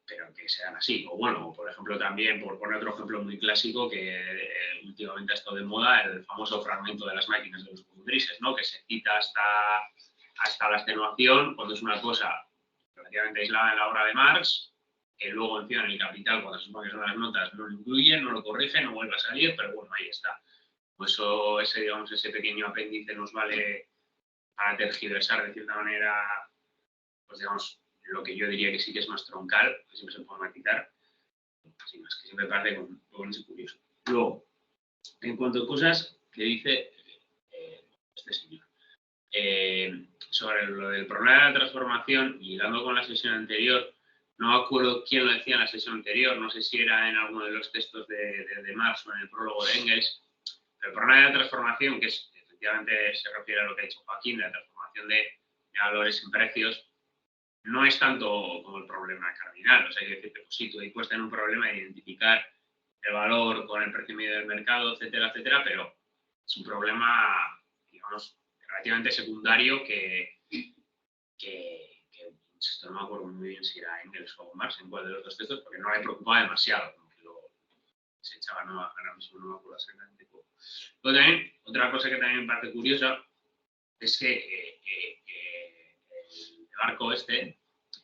pero que sean así. O bueno, por ejemplo, también, por poner otro ejemplo muy clásico, que últimamente ha estado de moda, el famoso fragmento de las máquinas de los fundrises, ¿no? Que se cita hasta la extenuación, cuando es una cosa relativamente aislada en la obra de Marx, que luego encima en el Capital, cuando se supone que son las notas, no lo incluyen, no lo corrigen, no vuelve a salir, pero bueno, ahí está. Pues eso, ese pequeño apéndice nos vale para tergiversar de cierta manera, pues digamos, lo que yo diría que sí que es más troncal, que siempre se puede matizar, así más que siempre parece con ese curioso. Luego, en cuanto a cosas que dice este señor, sobre lo del problema de la transformación, y dando con la sesión anterior, no me acuerdo quién lo decía en la sesión anterior, no sé si era en alguno de los textos de Marx o en el prólogo de Engels, pero el problema de la transformación, que es, efectivamente se refiere a lo que ha dicho Joaquín, de la transformación de valores en precios, no es tanto como el problema cardinal. O sea, hay que decirte, pues sí, tú ahí puedes tener un problema de identificar el valor con el precio medio del mercado, etcétera, etcétera, pero es un problema, digamos, relativamente secundario que esto no me acuerdo muy bien si era Engels o Marx en cuál de los dos textos, porque no le preocupaba demasiado, como que se echaba, ahora mismo no me acuerdo exactamente cómo. Pero también, otra cosa que también me parece curiosa es que el barco este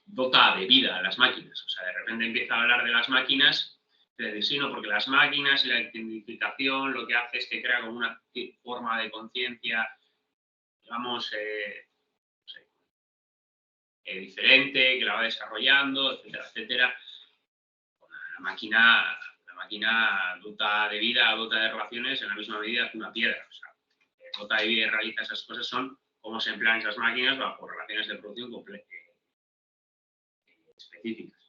dota de vida a las máquinas. O sea, de repente empieza a hablar de las máquinas Sí, no, porque las máquinas y la identificación lo que hace es que crea como una forma de conciencia, digamos, no sé, diferente, que la va desarrollando, etcétera, etcétera. La máquina dota de vida, dota de relaciones en la misma medida que una piedra. O sea, dota de vida y realiza esas cosas son cómo se emplean esas máquinas bajo relaciones de producción específicas.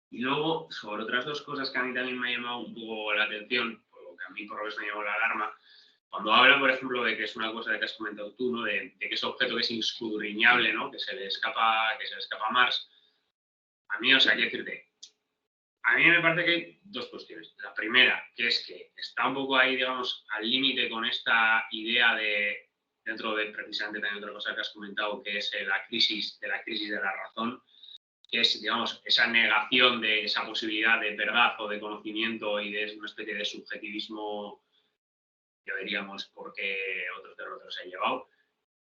Y luego, sobre otras dos cosas que a mí también me ha llamado un poco la atención, o que a mí por lo menos me llamó la alarma, cuando hablan, por ejemplo, de que es una cosa de que has comentado tú, ¿no? de que es objeto que es inscudriñable, ¿no? que se le escapa a Mars, a mí, o sea, quiero decirte, a mí me parece que hay dos cuestiones. La primera, que es que está un poco ahí, digamos, al límite con esta idea de, dentro de precisamente también otra cosa que has comentado, que es la crisis de la razón, que es, digamos, esa negación de esa posibilidad de verdad o de conocimiento y de una especie de subjetivismo, que veríamos por qué otros derroteros se han llevado,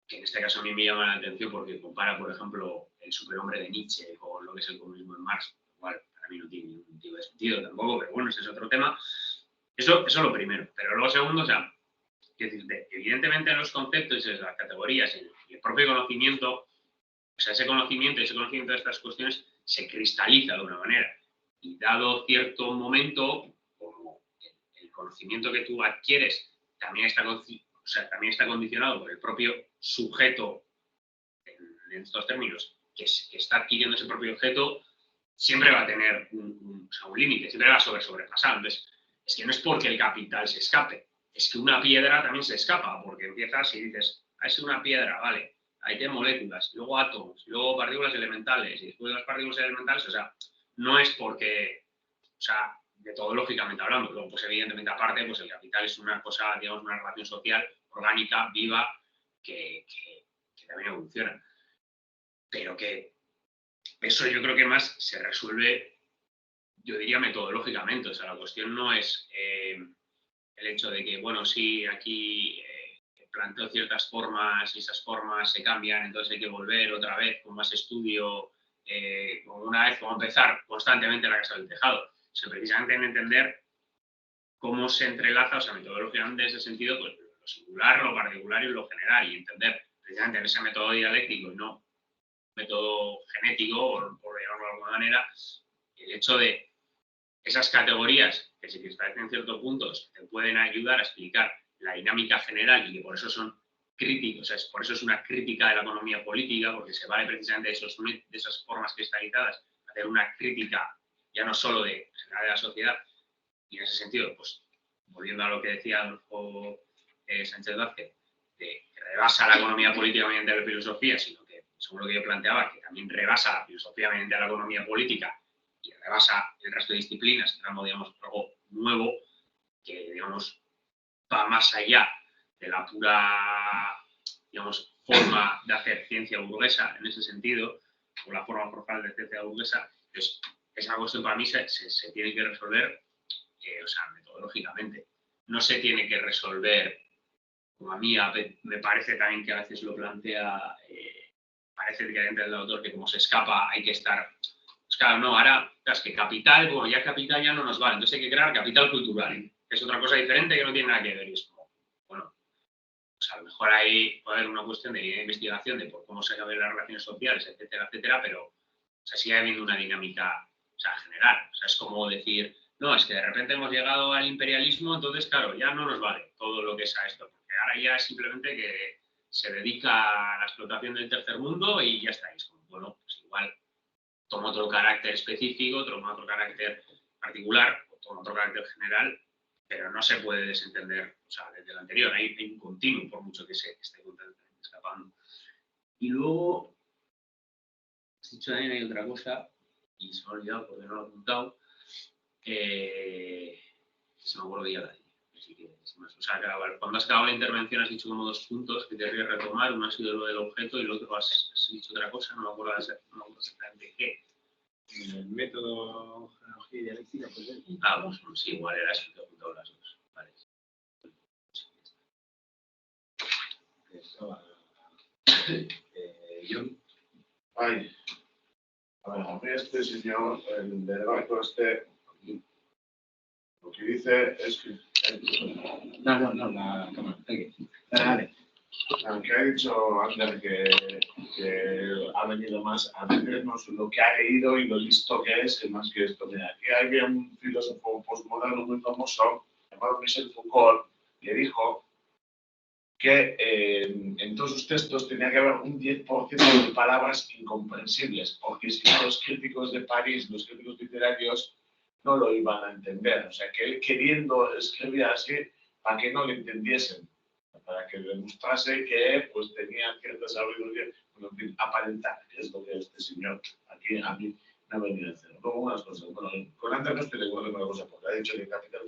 que en este caso a mí me llama la atención porque compara, por ejemplo, el superhombre de Nietzsche con lo que es el comunismo en Marx, lo cual para mí no tiene ningún tipo de sentido tampoco, pero bueno, ese es otro tema. Eso es lo primero. Pero luego, segundo, o sea, evidentemente los conceptos y las categorías y el propio conocimiento, o sea, ese conocimiento de estas cuestiones se cristaliza de una manera. Y dado cierto momento, como el conocimiento que tú adquieres también está condicionado por el propio sujeto, en estos términos, que está adquiriendo ese propio objeto, siempre va a tener un límite, siempre va a sobrepasar. Entonces, es que no es porque el capital se escape, es que una piedra también se escapa, porque empiezas y dices, es una piedra, vale, ahí tiene moléculas, luego átomos, luego partículas elementales, y después de las partículas elementales, o sea, no es porque, o sea, metodológicamente hablando, luego, pues evidentemente aparte, pues el capital es una cosa, digamos, una relación social, orgánica, viva, que también evoluciona. Pero que eso yo creo que más se resuelve, yo diría, metodológicamente. O sea, la cuestión no es el hecho de que, bueno, sí, aquí planteo ciertas formas y esas formas se cambian, entonces hay que volver otra vez con más estudio, como una vez, como empezar constantemente la casa del tejado. O sea, precisamente en entender cómo se entrelaza, o sea, metodológicamente en ese sentido, pues lo singular, lo particular y lo general, y entender precisamente en ese método dialéctico y no método genético, por llamarlo de alguna manera, el hecho de esas categorías que se cristalizan en ciertos puntos te pueden ayudar a explicar la dinámica general y que por eso son críticos, o sea, por eso es una crítica de la economía política, porque se vale precisamente de esas formas cristalizadas a hacer una crítica ya no solo de general de la sociedad, y en ese sentido, pues volviendo a lo que decía Adolfo Sánchez Vázquez, que rebasa la economía política mediante la filosofía, sino que, según lo que yo planteaba, que también rebasa la filosofía mediante la economía política y rebasa el resto de disciplinas, digamos, algo nuevo que, digamos, va más allá de la pura, digamos, forma de hacer ciencia burguesa, en ese sentido, o la forma formal de ciencia burguesa. Entonces, esa cuestión para mí se tiene que resolver, o sea, metodológicamente. No se tiene que resolver, como a mí me parece también que a veces lo plantea, parece que dentro del autor que como se escapa hay que estar. Pues claro, no, ahora, es que capital, bueno, ya capital ya no nos vale, entonces hay que crear capital cultural, que es otra cosa diferente que no tiene nada que ver. Y es como, bueno, pues a lo mejor ahí puede haber una cuestión de investigación de por cómo se ven las relaciones sociales, etcétera, etcétera, pero o sea, sigue habiendo una dinámica, o sea, general. O sea, es como decir, no, es que de repente hemos llegado al imperialismo, entonces, claro, ya no nos vale todo lo que es a esto, porque ahora ya es simplemente que se dedica a la explotación del tercer mundo y ya está. Es como, bueno, pues igual toma otro carácter específico, toma otro carácter particular, o toma otro carácter general, pero no se puede desentender, o sea, desde el anterior, hay un continuo, por mucho que se esté escapando. Y luego, has dicho también hay otra cosa, y se me ha olvidado porque no lo he apuntado, se me acuerdo que ya la dije. O sea, cuando has acabado la intervención has dicho como dos puntos que querría retomar. Uno ha sido lo del objeto y el otro has dicho otra cosa, no me acuerdo exactamente qué. El método genealogía y dialéctica, pues pues sí, igual era eso que he apuntado las dos. Vale. John. Ay. A ver, este señor, el de debajo Lo que dice es que... No, la cámara. Dale. Aunque ha dicho Ander que ha venido más a vendernos lo que ha leído y lo listo que es, más que esto. Mira, aquí había un filósofo postmoderno muy famoso, llamado Michel Foucault, que dijo que en todos sus textos tenía que haber un 10% de palabras incomprensibles, porque si no los críticos de París, los críticos literarios, no lo iban a entender. O sea, que él queriendo escribir así para que no le entendiesen, para que demostrase que pues, tenía cierta sabiduría, bueno, en fin, aparentar, que es lo que este señor aquí a mí me ha venido a hacer. Luego unas cosas. Bueno, con Ander no estoy de acuerdo con una cosa, porque ha dicho que capital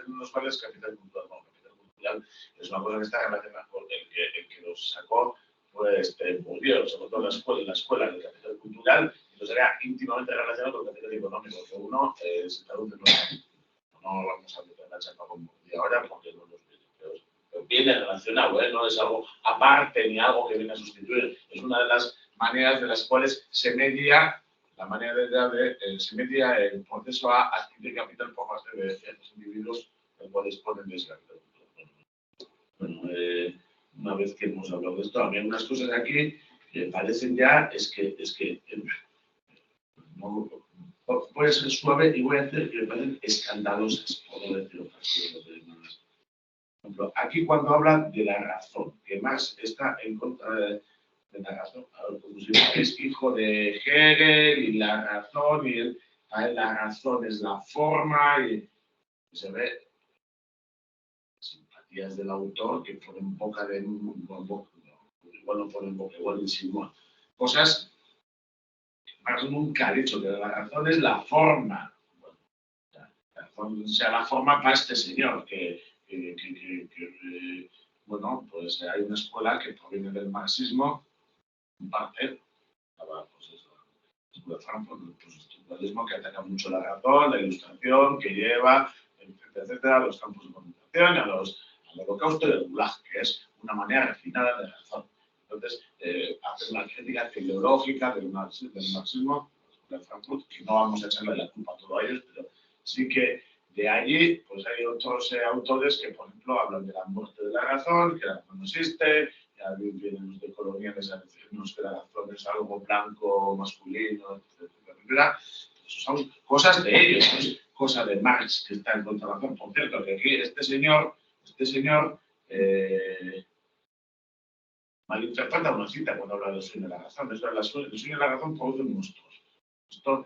no es vale, es capital cultural, no, capital cultural es una cosa que está relacionada con el que los sacó, pues, Bourdieu, sobre todo la escuela del capital cultural, entonces era íntimamente relacionado con el capital económico, que uno se traduce no vamos a meter la chapa con Bourdieu ahora, porque no los pero viene relacionado, no es algo aparte ni algo que viene a sustituir, es una de las maneras de las cuales se media se media el proceso a adquirir capital por parte de ciertos individuos los cuales ponen de ese capital. Bueno, una vez que hemos hablado de esto, a mí unas cosas aquí que parecen ya no, puede ser suave y voy a hacer que me parecen escandalosas, por no decir otras cosas. Por ejemplo, aquí cuando habla de la razón, que Marx está en contra de la razón, como si es hijo de Hegel y la razón, y la razón es la forma, y se ve simpatías del autor que ponen boca de igual no ponen boca, igual insinúan cosas que Marx nunca ha dicho, que la razón es la forma. Bueno, la razón sea la forma para este señor, bueno, pues hay una escuela que proviene del marxismo, en parte, pues eso, la escuela de Frankfurt, pues estructuralismo que ataca mucho la razón, la ilustración, que lleva, etcétera, a los campos de concentración, al holocausto y al gulag, que es una manera refinada de razón. Entonces, hace una crítica teleológica del marxismo, de Frankfurt, que no vamos a echarle la culpa a todos ellos, pero sí que de allí, pues hay otros autores que, por ejemplo, hablan de la muerte de la razón, que la razón no existe, ya vienen los de coloniales a decirnos que la razón es algo blanco, masculino, etcétera. Eso son cosas de ellos, no es cosa de Marx que está en contra de la razón. Por cierto, que aquí este señor malinterpreta una cita cuando habla del sueño de la razón. Es verdad, el sueño de la razón produce monstruos. Esto,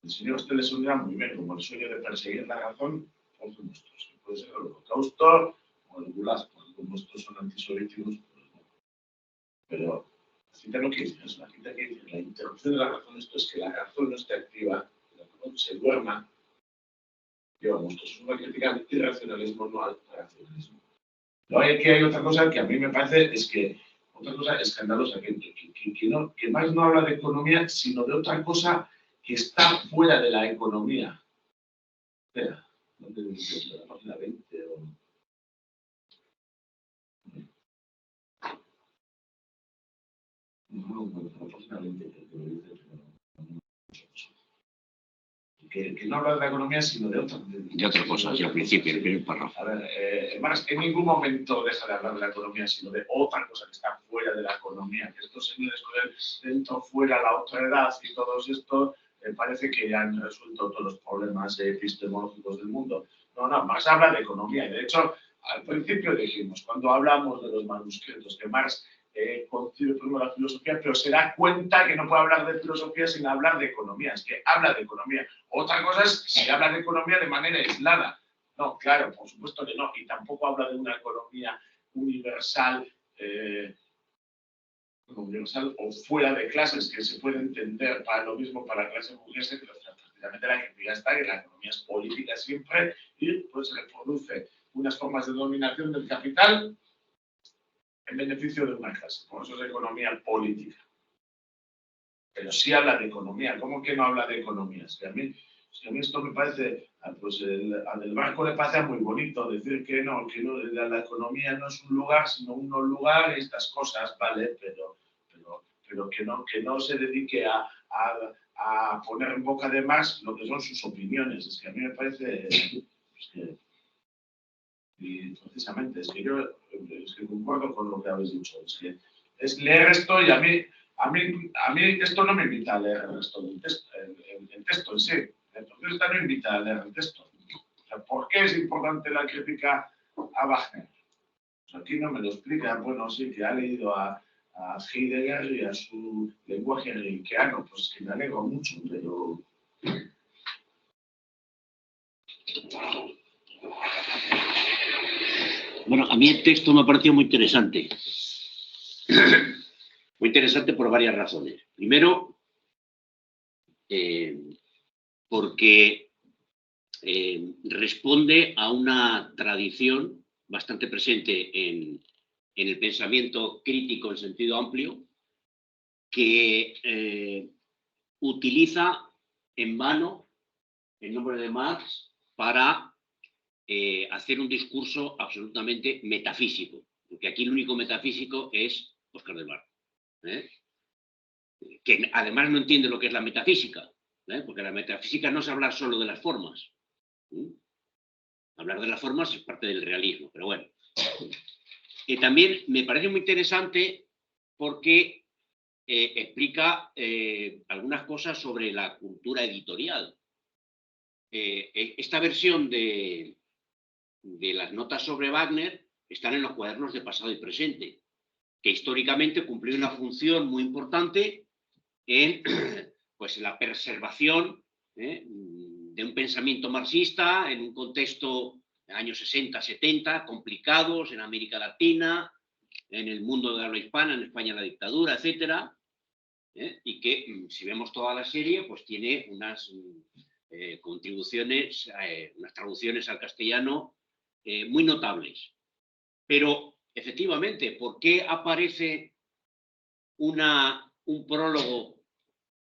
el señor usted le suena muy bien, como el sueño de perseguir la razón, produce monstruos. Puede ser el holocausto o el gulag, como estos son antisoviéticos, pero la cita no quiere decir eso. La cita quiere decir la interrupción de la razón, esto es que la razón no esté activa, que la razón se duerma. Digamos, esto es una crítica al irracionalismo, no al racionalismo. Luego hay otra cosa que a mí me parece, es que otra cosa escandalosa, que Marx no habla de economía, sino de otra cosa que está fuera de la economía. Espera, no te digo de la página 20 o... No, la página 20 porque lo dice, pero que no habla de la economía, sino de otra cosa, y al principio, el primer párrafo. A ver, Marx en ningún momento deja de hablar de la economía, sino de otra cosa que está fuera de la economía, que estos señores con el dentro, fuera, la otra edad y todos estos, parece que ya han resuelto todos los problemas epistemológicos del mundo. No, Marx habla de economía, y de hecho, al principio dijimos, cuando hablamos de los manuscritos, que Marx concibe primero la filosofía, pero se da cuenta que no puede hablar de filosofía sin hablar de economía, es que habla de economía. Otra cosa es si habla de economía de manera aislada. No, claro, por supuesto que no, y tampoco habla de una economía universal, universal o fuera de clases, que se puede entender para lo mismo para la clase burguesa, pero prácticamente la actividad está que la economía es política siempre y pues se reproduce unas formas de dominación del capital en beneficio de una clase. Por eso es economía política. Pero sí habla de economía. ¿Cómo que no habla de economía? Es que a mí esto me parece, pues a Del Barco le parece muy bonito decir que la economía no es un lugar, sino unos lugares, estas cosas, ¿vale? Pero que no se dedique a a poner en boca de Marx lo que son sus opiniones. Es que a mí me parece... y precisamente, es que yo concuerdo con lo que habéis dicho. Es leer esto y a mí esto no me invita a leer el resto del texto, el texto en sí. Entonces esto no invita a leer el texto. O sea, ¿por qué es importante la crítica a Wagner? Pues aquí no me lo explica. Bueno, sí, que ha leído a Heidegger y a su lenguaje hegeliano. Pues que me alegro mucho, pero... Bueno, a mí el texto me ha parecido muy interesante. Muy interesante por varias razones. Primero, porque responde a una tradición bastante presente en el pensamiento crítico en sentido amplio, que utiliza en vano el nombre de Marx para hacer un discurso absolutamente metafísico, porque aquí el único metafísico es Óscar del Barco, que además no entiende lo que es la metafísica, porque la metafísica no es hablar solo de las formas. Hablar de las formas es parte del realismo, pero bueno. También me parece muy interesante porque explica algunas cosas sobre la cultura editorial. Esta versión de las notas sobre Wagner están en los cuadernos de pasado y presente, que históricamente cumplió una función muy importante en pues, la preservación de un pensamiento marxista en un contexto de años 60, 70, complicados en América Latina, en el mundo de habla hispana, en España la dictadura, etcétera, y que, si vemos toda la serie, pues tiene unas contribuciones, unas traducciones al castellano muy notables. Pero, efectivamente, ¿por qué aparece un prólogo,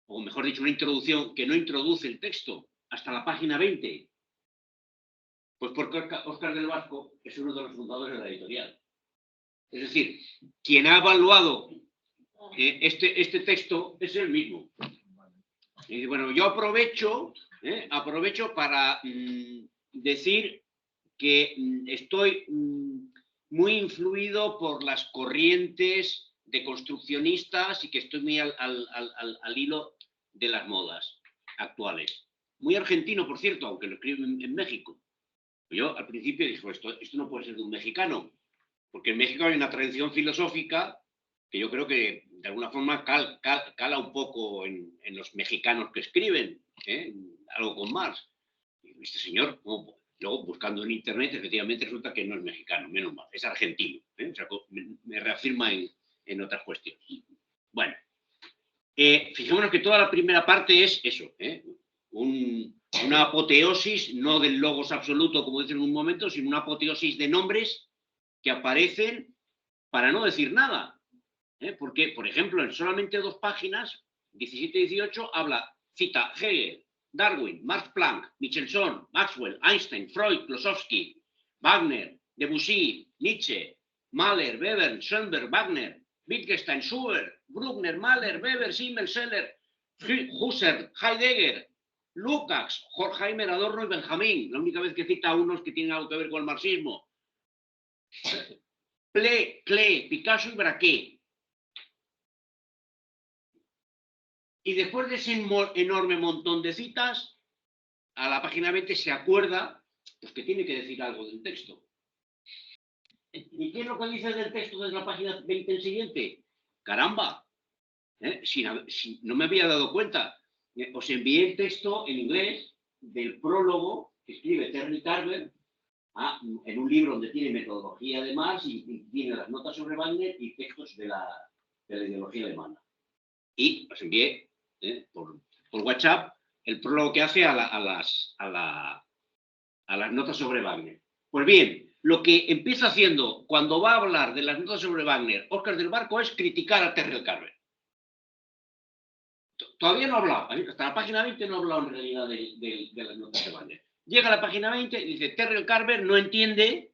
o mejor dicho, una introducción que no introduce el texto hasta la página 20? Pues porque Óscar del Barco es uno de los fundadores de la editorial. Es decir, quien ha evaluado este texto es él mismo. Y bueno, yo aprovecho para decir que estoy muy influido por las corrientes de construccionistas y que estoy muy al hilo de las modas actuales. Muy argentino, por cierto, aunque lo escribo en México. Yo al principio dije, esto no puede ser de un mexicano, porque en México hay una tradición filosófica que yo creo que de alguna forma cala un poco en los mexicanos que escriben, algo con Marx. Y este señor, luego buscando en internet, efectivamente resulta que no es mexicano, menos mal, es argentino. O sea, me reafirma en otras cuestiones. Bueno, fijémonos que toda la primera parte es eso, una apoteosis, no del logos absoluto, como dicen en un momento, sino una apoteosis de nombres que aparecen para no decir nada. Porque, por ejemplo, en solamente 2 páginas, 17 y 18, cita Hegel, Darwin, Max Planck, Michelson, Maxwell, Einstein, Freud, Klosowski, Wagner, Debussy, Nietzsche, Mahler, Weber, Schoenberg, Wagner, Wittgenstein, Schubert, Bruckner, Mahler, Weber, Simmel, Scheller, Husserl, Heidegger, Lukács, Horkheimer, Adorno y Benjamín. La única vez que cita a unos que tienen algo que ver con el marxismo. Klee, Picasso y Braque. Y después de ese enorme montón de citas, a la página 20 se acuerda pues, que tiene que decir algo del texto. ¿Y qué es lo que dice del texto desde la página 20 en siguiente? Caramba, si no me había dado cuenta. Os envié el texto en inglés del prólogo que escribe Terry Carver en un libro donde tiene metodología de Marx y tiene las notas sobre Wagner y textos de la ideología alemana. Y os envié por WhatsApp el prólogo que hace a las notas sobre Wagner. Pues bien, lo que empieza haciendo cuando va a hablar de las notas sobre Wagner, Óscar del Barco, es criticar a Terry Carver. Todavía no ha hablado, hasta la página 20 no ha hablado en realidad de las notas de Wagner. Llega a la página 20 y dice, Terry Carver no entiende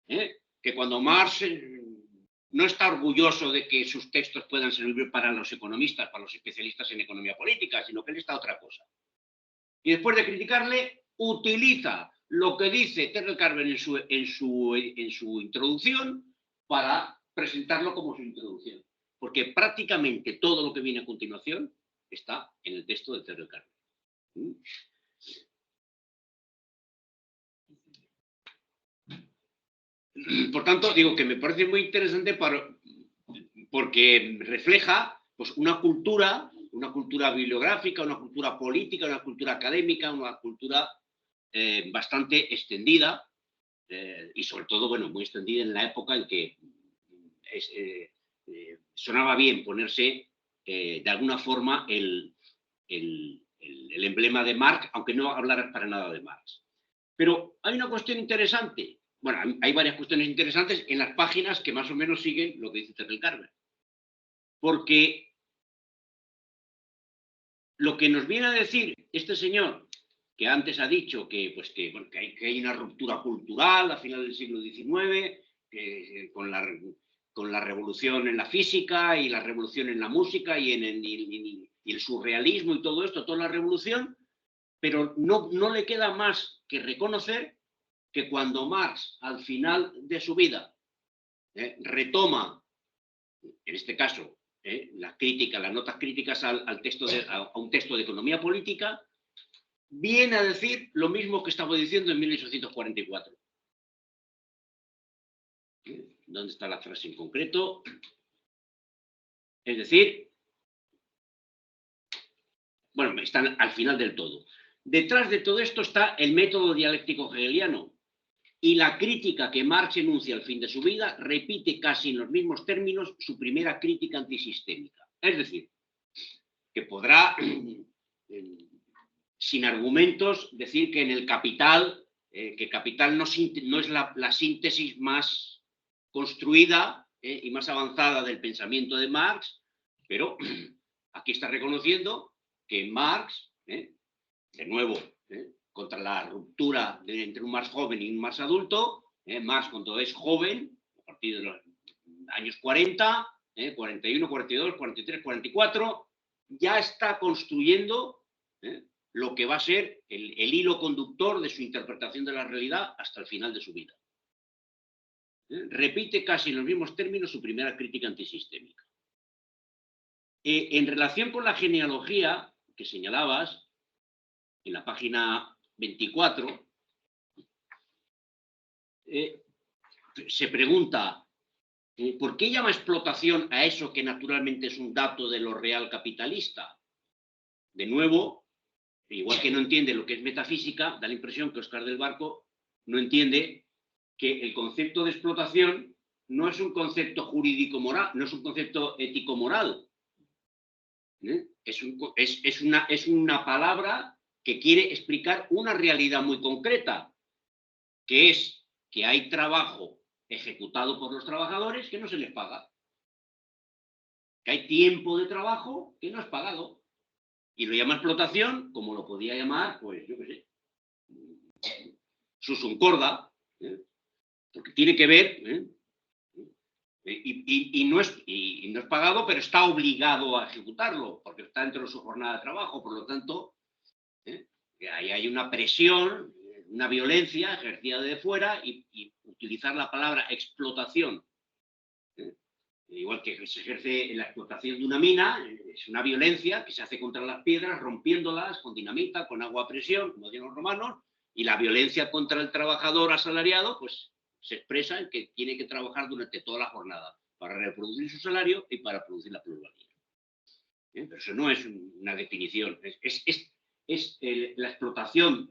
que cuando Marx no está orgulloso de que sus textos puedan servir para los economistas, para los especialistas en economía política, sino que él está a otra cosa. Y después de criticarle, utiliza lo que dice Terrell Carver en su introducción para presentarlo como su introducción. Porque prácticamente todo lo que viene a continuación está en el texto de Terrell Carver. Por tanto, digo que me parece muy interesante porque refleja pues, una cultura bibliográfica, una cultura política, una cultura académica, una cultura bastante extendida y sobre todo, bueno, muy extendida en la época en que sonaba bien ponerse de alguna forma el emblema de Marx, aunque no hablaras para nada de Marx. Pero hay una cuestión interesante. Bueno, hay varias cuestiones interesantes en las páginas que más o menos siguen lo que dice Terrell Carver. Porque lo que nos viene a decir este señor, que antes ha dicho que hay una ruptura cultural a final del siglo XIX, con la revolución en la física y la revolución en la música y el surrealismo y todo esto, toda la revolución, pero no le queda más que reconocer que cuando Marx, al final de su vida, retoma, en este caso, las notas críticas a un texto de economía política, viene a decir lo mismo que estaba diciendo en 1844. ¿Dónde está la frase en concreto? Es decir, bueno, están al final del todo. Detrás de todo esto está el método dialéctico hegeliano y la crítica que Marx enuncia al fin de su vida repite casi en los mismos términos su primera crítica antisistémica. Es decir, que podrá, sin argumentos, decir que en el Capital, que Capital no es la síntesis más construida y más avanzada del pensamiento de Marx, pero aquí está reconociendo que Marx, de nuevo, contra la ruptura entre un Marx joven y un Marx adulto, Marx cuando es joven, a partir de los años 40, 41, 42, 43, 44, ya está construyendo lo que va a ser el hilo conductor de su interpretación de la realidad hasta el final de su vida. Repite casi en los mismos términos su primera crítica antisistémica. En relación con la genealogía que señalabas, en la página 24, se pregunta ¿por qué llama explotación a eso que naturalmente es un dato de lo real capitalista? De nuevo, igual que no entiende lo que es metafísica, da la impresión que Óscar del Barco no entiende que el concepto de explotación no es un concepto jurídico-moral, no es un concepto ético-moral. Es una palabra que quiere explicar una realidad muy concreta, que es que hay trabajo ejecutado por los trabajadores que no se les paga. Que hay tiempo de trabajo que no es pagado. Y lo llama explotación, como lo podía llamar, pues yo qué sé, Susuncorda, porque tiene que ver, y no es pagado, pero está obligado a ejecutarlo, porque está dentro de su jornada de trabajo. Por lo tanto, ahí hay una presión, una violencia ejercida de fuera, y utilizar la palabra explotación, igual que se ejerce en la explotación de una mina, es una violencia que se hace contra las piedras, rompiéndolas con dinamita, con agua a presión, como decían los romanos, y la violencia contra el trabajador asalariado, pues se expresa en que tiene que trabajar durante toda la jornada para reproducir su salario y para producir la plusvalía. Pero eso no es una definición, la explotación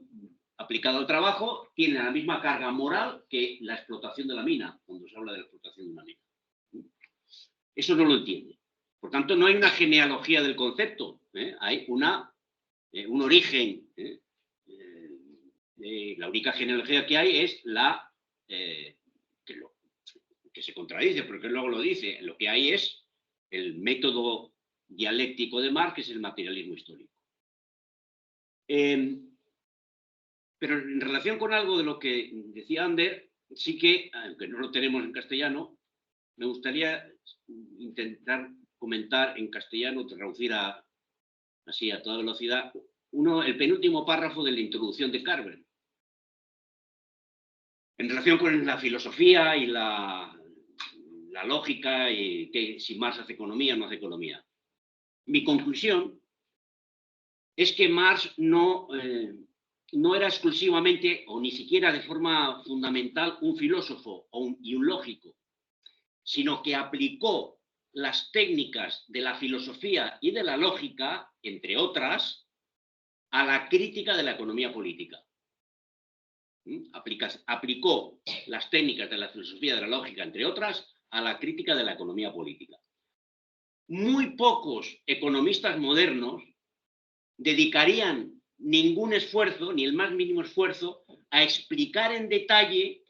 aplicada al trabajo tiene la misma carga moral que la explotación de la mina, cuando se habla de la explotación de una mina. Eso no lo entiende. Por tanto, no hay una genealogía del concepto, hay un origen. La única genealogía que hay es la que se contradice, porque luego lo dice. Lo que hay es el método dialéctico de Marx, que es el materialismo histórico. Pero en relación con algo de lo que decía Ander, sí que, aunque no lo tenemos en castellano, me gustaría intentar comentar en castellano, traducir así a toda velocidad, el penúltimo párrafo de la introducción de Carver, en relación con la filosofía y la lógica, y que si Marx hace economía o no hace economía. Mi conclusión es que Marx no era exclusivamente, o ni siquiera de forma fundamental, un filósofo y un lógico, sino que aplicó las técnicas de la filosofía y de la lógica, entre otras, a la crítica de la economía política. Aplicó las técnicas de la filosofía y de la lógica, entre otras, a la crítica de la economía política. Muy pocos economistas modernos dedicarían ningún esfuerzo, ni el más mínimo esfuerzo, a explicar en detalle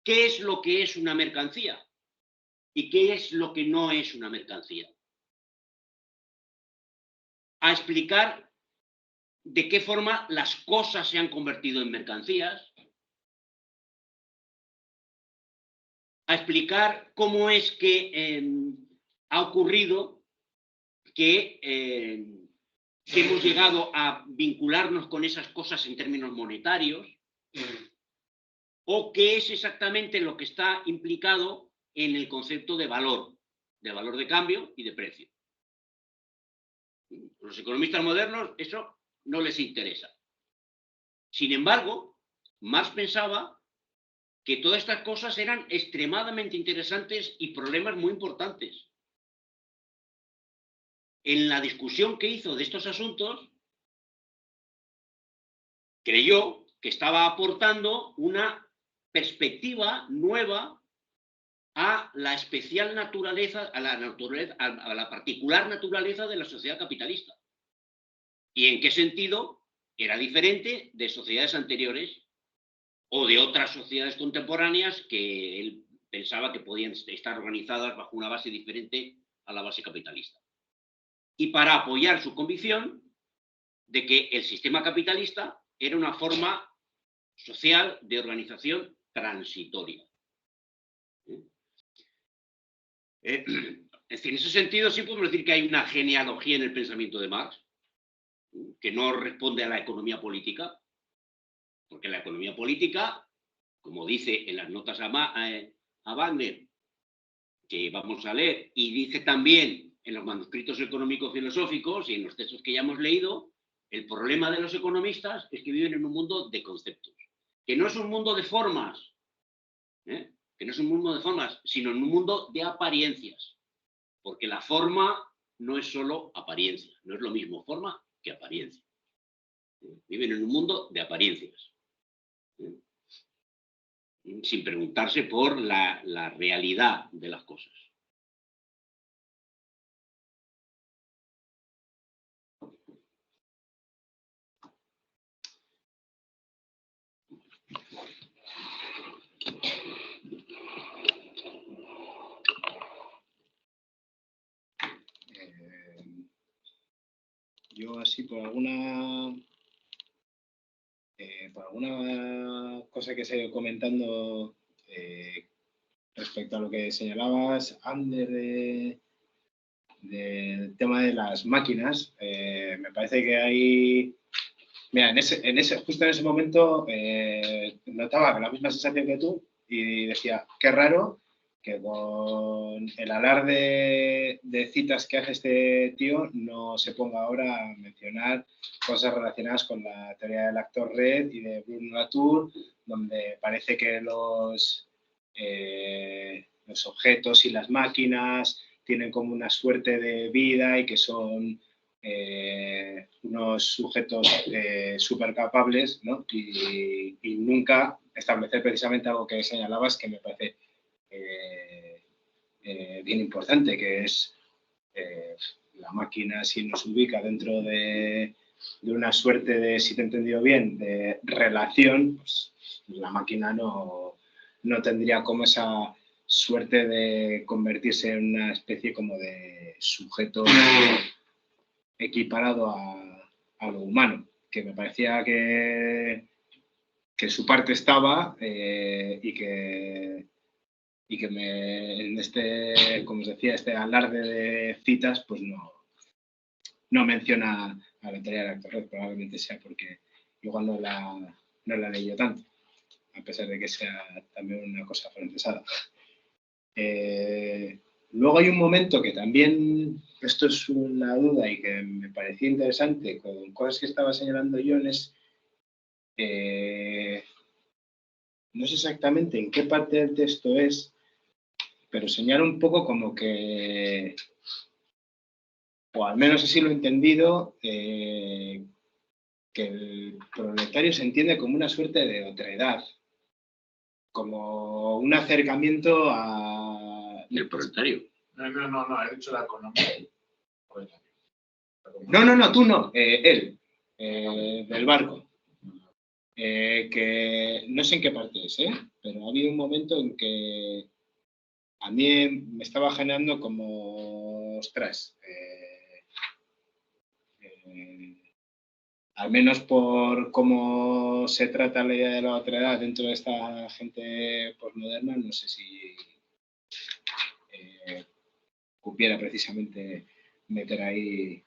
qué es lo que es una mercancía y qué es lo que no es una mercancía. A explicar de qué forma las cosas se han convertido en mercancías, a explicar cómo es que ha ocurrido que hemos llegado a vincularnos con esas cosas en términos monetarios, o qué es exactamente lo que está implicado en el concepto de valor de cambio y de precio. A los economistas modernos eso no les interesa. Sin embargo, Marx pensaba que todas estas cosas eran extremadamente interesantes y problemas muy importantes. En la discusión que hizo de estos asuntos, creyó que estaba aportando una perspectiva nueva a la especial naturaleza, a la particular naturaleza de la sociedad capitalista. ¿Y en qué sentido era diferente de sociedades anteriores o de otras sociedades contemporáneas que él pensaba que podían estar organizadas bajo una base diferente a la base capitalista? Y para apoyar su convicción de que el sistema capitalista era una forma social de organización transitoria. Es decir, en ese sentido sí podemos decir que hay una genealogía en el pensamiento de Marx, que no responde a la economía política, porque la economía política, como dice en las notas a Wagner, que vamos a leer, y dice también en los manuscritos económicos filosóficos y en los textos que ya hemos leído, el problema de los economistas es que viven en un mundo de conceptos, que no es un mundo de formas, que no es un mundo de formas, sino en un mundo de apariencias, porque la forma no es solo apariencia, no es lo mismo forma que apariencia. Viven en un mundo de apariencias, sin preguntarse por la realidad de las cosas. Yo así por alguna cosa que se ha ido comentando respecto a lo que señalabas, Ander, del tema de las máquinas, me parece que hay... Mira, justo en ese momento notaba la misma sensación que tú y decía, qué raro que con el alarde de citas que hace este tío no se ponga ahora a mencionar cosas relacionadas con la teoría del actor red y de Bruno Latour, donde parece que los objetos y las máquinas tienen como una suerte de vida y que son unos sujetos súper capables, ¿no? Y nunca establecer precisamente algo que señalabas que me parece bien importante, que es la máquina, si nos ubica dentro de una suerte de, si te he entendido bien, de relación, pues la máquina no tendría como esa suerte de convertirse en una especie como de sujeto equiparado a lo humano, que me parecía que su parte estaba y y que en este, como os decía, este alarde de citas, pues no menciona a la teoría de actor red. Probablemente sea porque igual no la he leído tanto, a pesar de que sea también una cosa francesada. Luego hay un momento que también, esto es una duda y que me parecía interesante con cosas que estaba señalando yo, no sé exactamente en qué parte del texto es, pero señala un poco como que, o al menos así lo he entendido, que el proletario se entiende como una suerte de otredad, como un acercamiento a... El proletario. No, he dicho la economía. No, tú no, él, del barco. Que no sé en qué parte es, pero ha habido un momento en que a mí me estaba generando como, ostras, al menos por cómo se trata la idea de la otredad dentro de esta gente posmoderna, no sé si cupiera precisamente meter ahí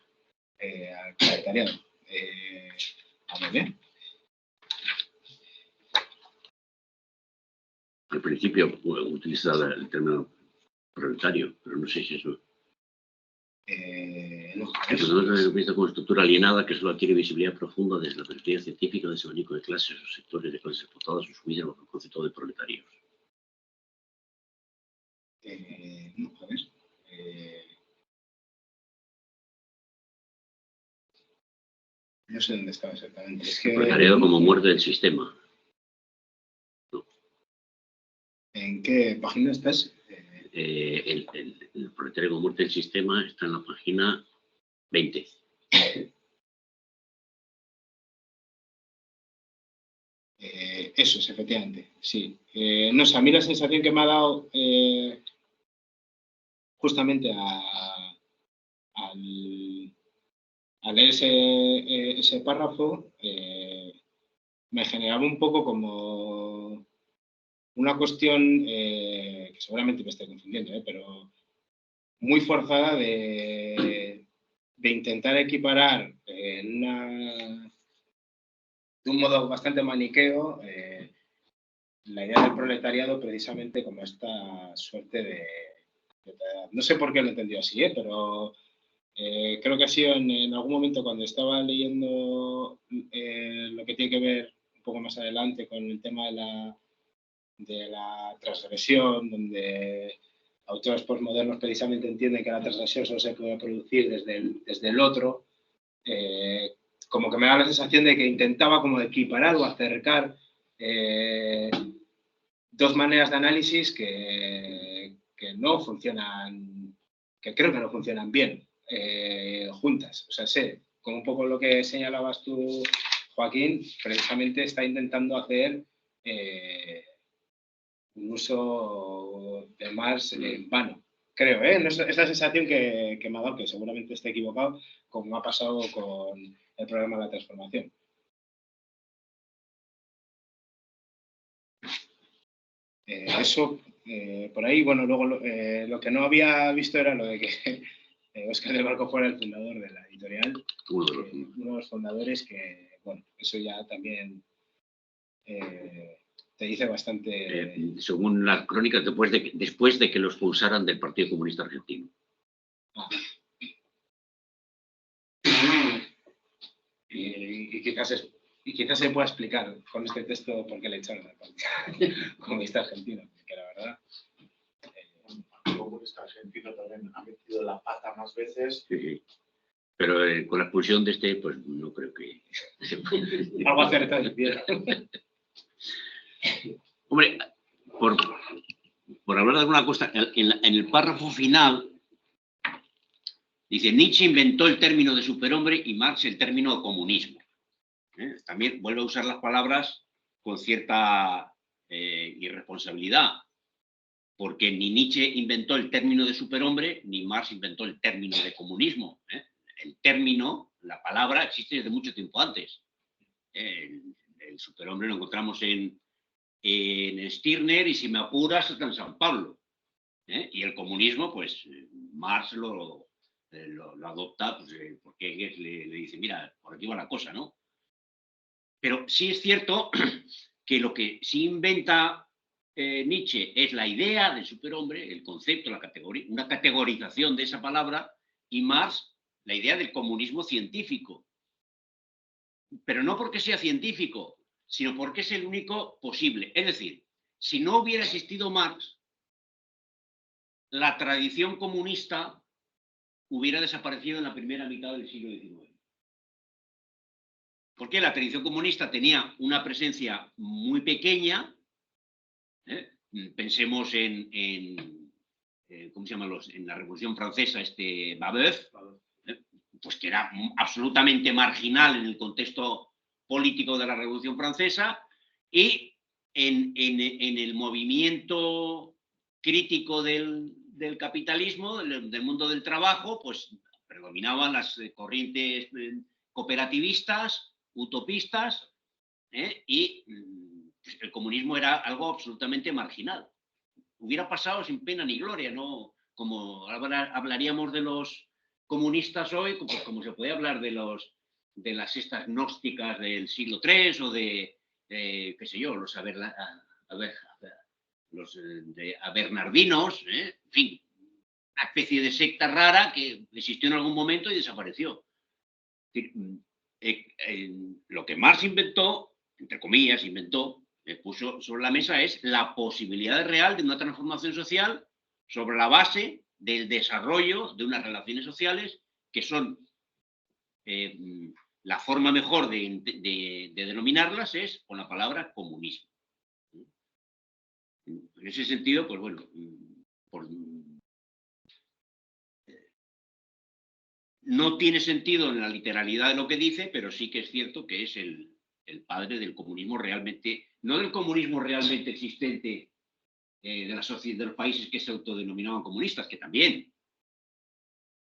al proletariado. A ver, Al principio utiliza el término proletario, pero no sé si eso. No, El proletariado empieza con estructura alienada que solo adquiere visibilidad profunda desde la perspectiva científica de ese abanico de clases o sectores de clases explotadas o sumidas bajo el concepto de proletarios. No, a ver. No sé dónde estaba exactamente. Es que... El proletariado como muerte del sistema. ¿En qué página estás? El proletario como muerte del sistema está en la página 20. Eso es, efectivamente, sí. No sé, a mí la sensación que me ha dado justamente al leer ese párrafo me generaba un poco como una cuestión que seguramente me estoy confundiendo, pero muy forzada de intentar equiparar de un modo bastante maniqueo la idea del proletariado precisamente como esta suerte de no sé por qué lo he entendido así, pero creo que ha sido en algún momento cuando estaba leyendo lo que tiene que ver un poco más adelante con el tema de la transgresión, donde autores postmodernos precisamente entienden que la transgresión solo se puede producir desde el otro, como que me da la sensación de que intentaba como equiparar o acercar dos maneras de análisis que no funcionan, que creo que no funcionan bien juntas. O sea, sé, como un poco lo que señalabas tú, Joaquín, precisamente está intentando hacer un uso de Marx en vano. Creo, ¿eh? Es la sensación que me ha dado, que seguramente esté equivocado, como ha pasado con el programa de la transformación. Eso, por ahí, bueno, luego lo que no había visto era lo de que Óscar del Barco fuera el fundador de la editorial. Uno de los fundadores que, bueno, eso ya también te dice bastante... según la crónica, después de que los expulsaran del Partido Comunista Argentino. Ah. Y quizás se pueda explicar con este texto por qué le echaron al Partido Comunista Argentino, porque la verdad... El Comunista Argentino también ha metido la pata más veces. Sí. Pero con la expulsión de este, pues no creo que... Algo acertado. Hombre, por hablar de alguna cosa, en el párrafo final dice, Nietzsche inventó el término de superhombre y Marx el término comunismo. También vuelve a usar las palabras con cierta irresponsabilidad, porque ni Nietzsche inventó el término de superhombre, ni Marx inventó el término de comunismo. El término, la palabra, existe desde mucho tiempo antes. El superhombre lo encontramos en en Stirner y, si me apuras, hasta en San Pablo. Y el comunismo, pues Marx lo adopta, pues, porque le dice, mira, por aquí va la cosa, ¿no? Pero sí es cierto que lo que sí inventa Nietzsche es la idea del superhombre, el concepto, una categorización de esa palabra, y Marx la idea del comunismo científico. Pero no porque sea científico, sino porque es el único posible. Es decir, si no hubiera existido Marx, la tradición comunista hubiera desaparecido en la primera mitad del siglo XIX. Porque la tradición comunista tenía una presencia muy pequeña. Pensemos ¿cómo se llama? En la Revolución Francesa, Babeuf, pues que era absolutamente marginal en el contexto político de la Revolución Francesa, y en el movimiento crítico del capitalismo, del mundo del trabajo, pues predominaban las corrientes cooperativistas, utopistas, y pues, el comunismo era algo absolutamente marginal. Hubiera pasado sin pena ni gloria, ¿no? Como hablaríamos de los comunistas hoy, pues como se puede hablar de las sectas gnósticas del siglo III, o de qué sé yo, los bernardinos, en fin, una especie de secta rara que existió en algún momento y desapareció. Lo que Marx inventó, entre comillas, puso sobre la mesa, es la posibilidad real de una transformación social sobre la base del desarrollo de unas relaciones sociales que son, la forma mejor de denominarlas es con la palabra comunismo. En ese sentido, pues bueno, no tiene sentido en la literalidad de lo que dice, pero sí que es cierto que es el padre del comunismo realmente, no del comunismo realmente existente de los países que se autodenominaban comunistas, que también.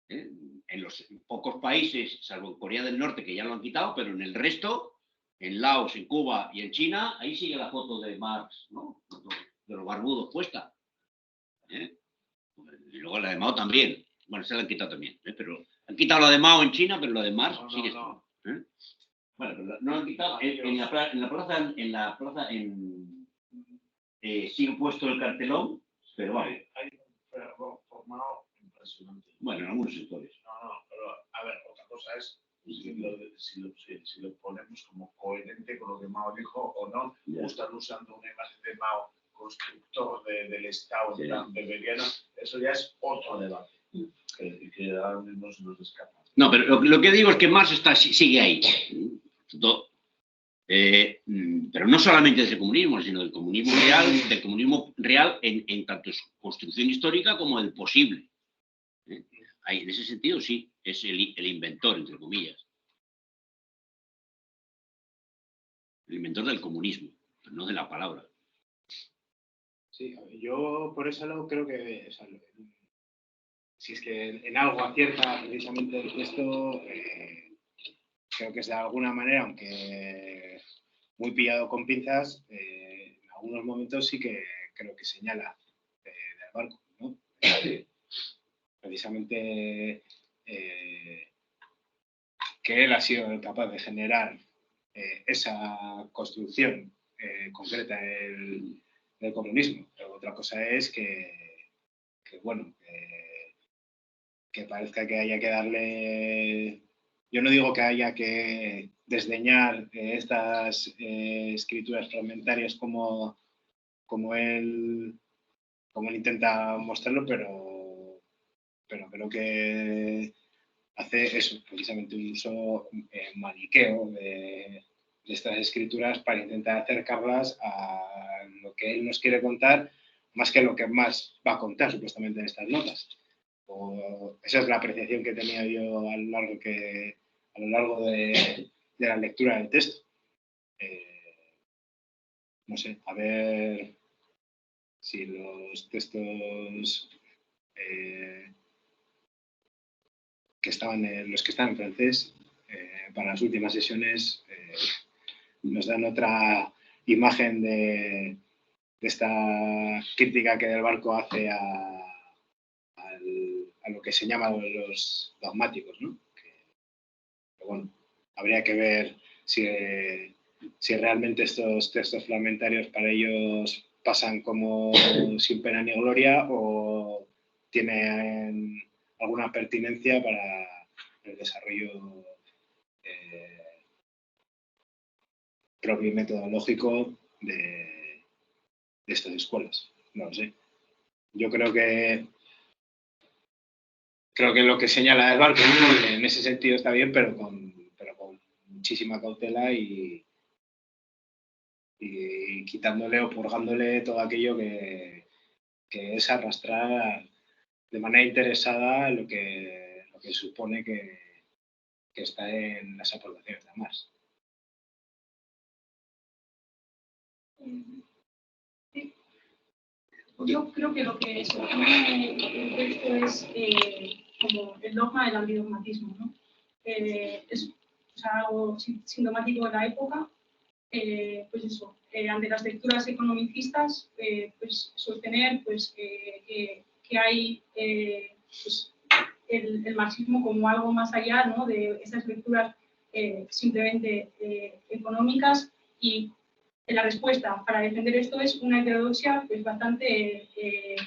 En los pocos países, salvo Corea del Norte, que ya lo han quitado, pero en el resto, en Laos, en Cuba y en China, ahí sigue la foto de Marx, ¿no? De los barbudos puesta. Y luego la de Mao también. Bueno, se la han quitado también, pero han quitado la de Mao en China, pero la de Marx sigue. Bueno, pero no han quitado. En la plaza sigue puesto el cartelón, pero vale. Hay formado impresionante. Bueno, en algunos sectores. No, pero a ver, otra cosa es si lo ponemos como coherente con lo que Mao dijo o no, o están usando una imagen de Mao constructor del Estado tan beberiano, eso ya es otro debate que ahora mismo se nos escapa. No, pero lo que digo es que Marx sigue ahí. Pero no solamente del comunismo, sino del comunismo real en tanto su construcción histórica como el posible. En ese sentido, sí, es el inventor, entre comillas. El inventor del comunismo, no de la palabra. Sí, yo por eso lado creo que, o sea, si es que en algo acierta precisamente el texto, creo que es de alguna manera, aunque muy pillado con pinzas, en algunos momentos sí que creo que señala del barco, ¿no? Precisamente que él ha sido capaz de generar esa construcción concreta del comunismo. Pero otra cosa es que bueno, que parezca que haya que darle... Yo no digo que haya que desdeñar estas escrituras fragmentarias como él intenta mostrarlo, pero creo que hace eso, precisamente un uso maniqueo de estas escrituras para intentar acercarlas a lo que él nos quiere contar, más que lo que más va a contar supuestamente en estas notas. Esa es la apreciación que tenía yo a lo largo de la lectura del texto. No sé, a ver si los textos los que están en francés para las últimas sesiones nos dan otra imagen de esta crítica que Del Barco hace a lo que se llama los dogmáticos, ¿no? Que, bueno, habría que ver si realmente estos textos fragmentarios para ellos pasan como sin pena ni gloria o tienen alguna pertinencia para el desarrollo propio y metodológico de estas escuelas. No lo sé. Yo creo que lo que señala Del Barco en ese sentido está bien, pero con muchísima cautela y quitándole o purgándole todo aquello que es arrastrar de manera interesada lo que supone que está en las aportaciones de Marx. Yo creo que lo que supone el texto es como el dogma del antidogmatismo, ¿no? Es algo sintomático de la época, pues eso, ante las lecturas economicistas, pues sostener pues, que hay pues, el marxismo como algo más allá, ¿no? De esas lecturas simplemente económicas, y la respuesta para defender esto es una heterodoxia pues, bastante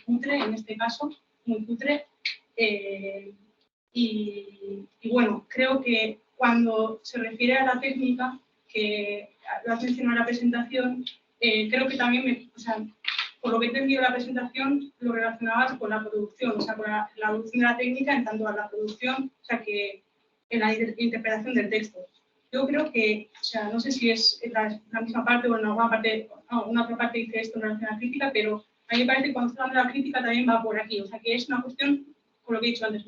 cutre, en este caso, muy cutre. Y bueno, creo que cuando se refiere a la técnica, que lo has mencionado en la presentación, creo que también, por lo que he entendido la presentación, lo relacionabas con la producción, o sea, con la evolución de la técnica en tanto a la producción, o sea, que en la interpretación del texto. Yo creo que, o sea, no sé si es la misma parte o en alguna parte, una otra parte dice esto en relación a la crítica, pero a mí me parece que cuando se habla de la crítica también va por aquí, o sea, que es una cuestión, con lo que he dicho antes,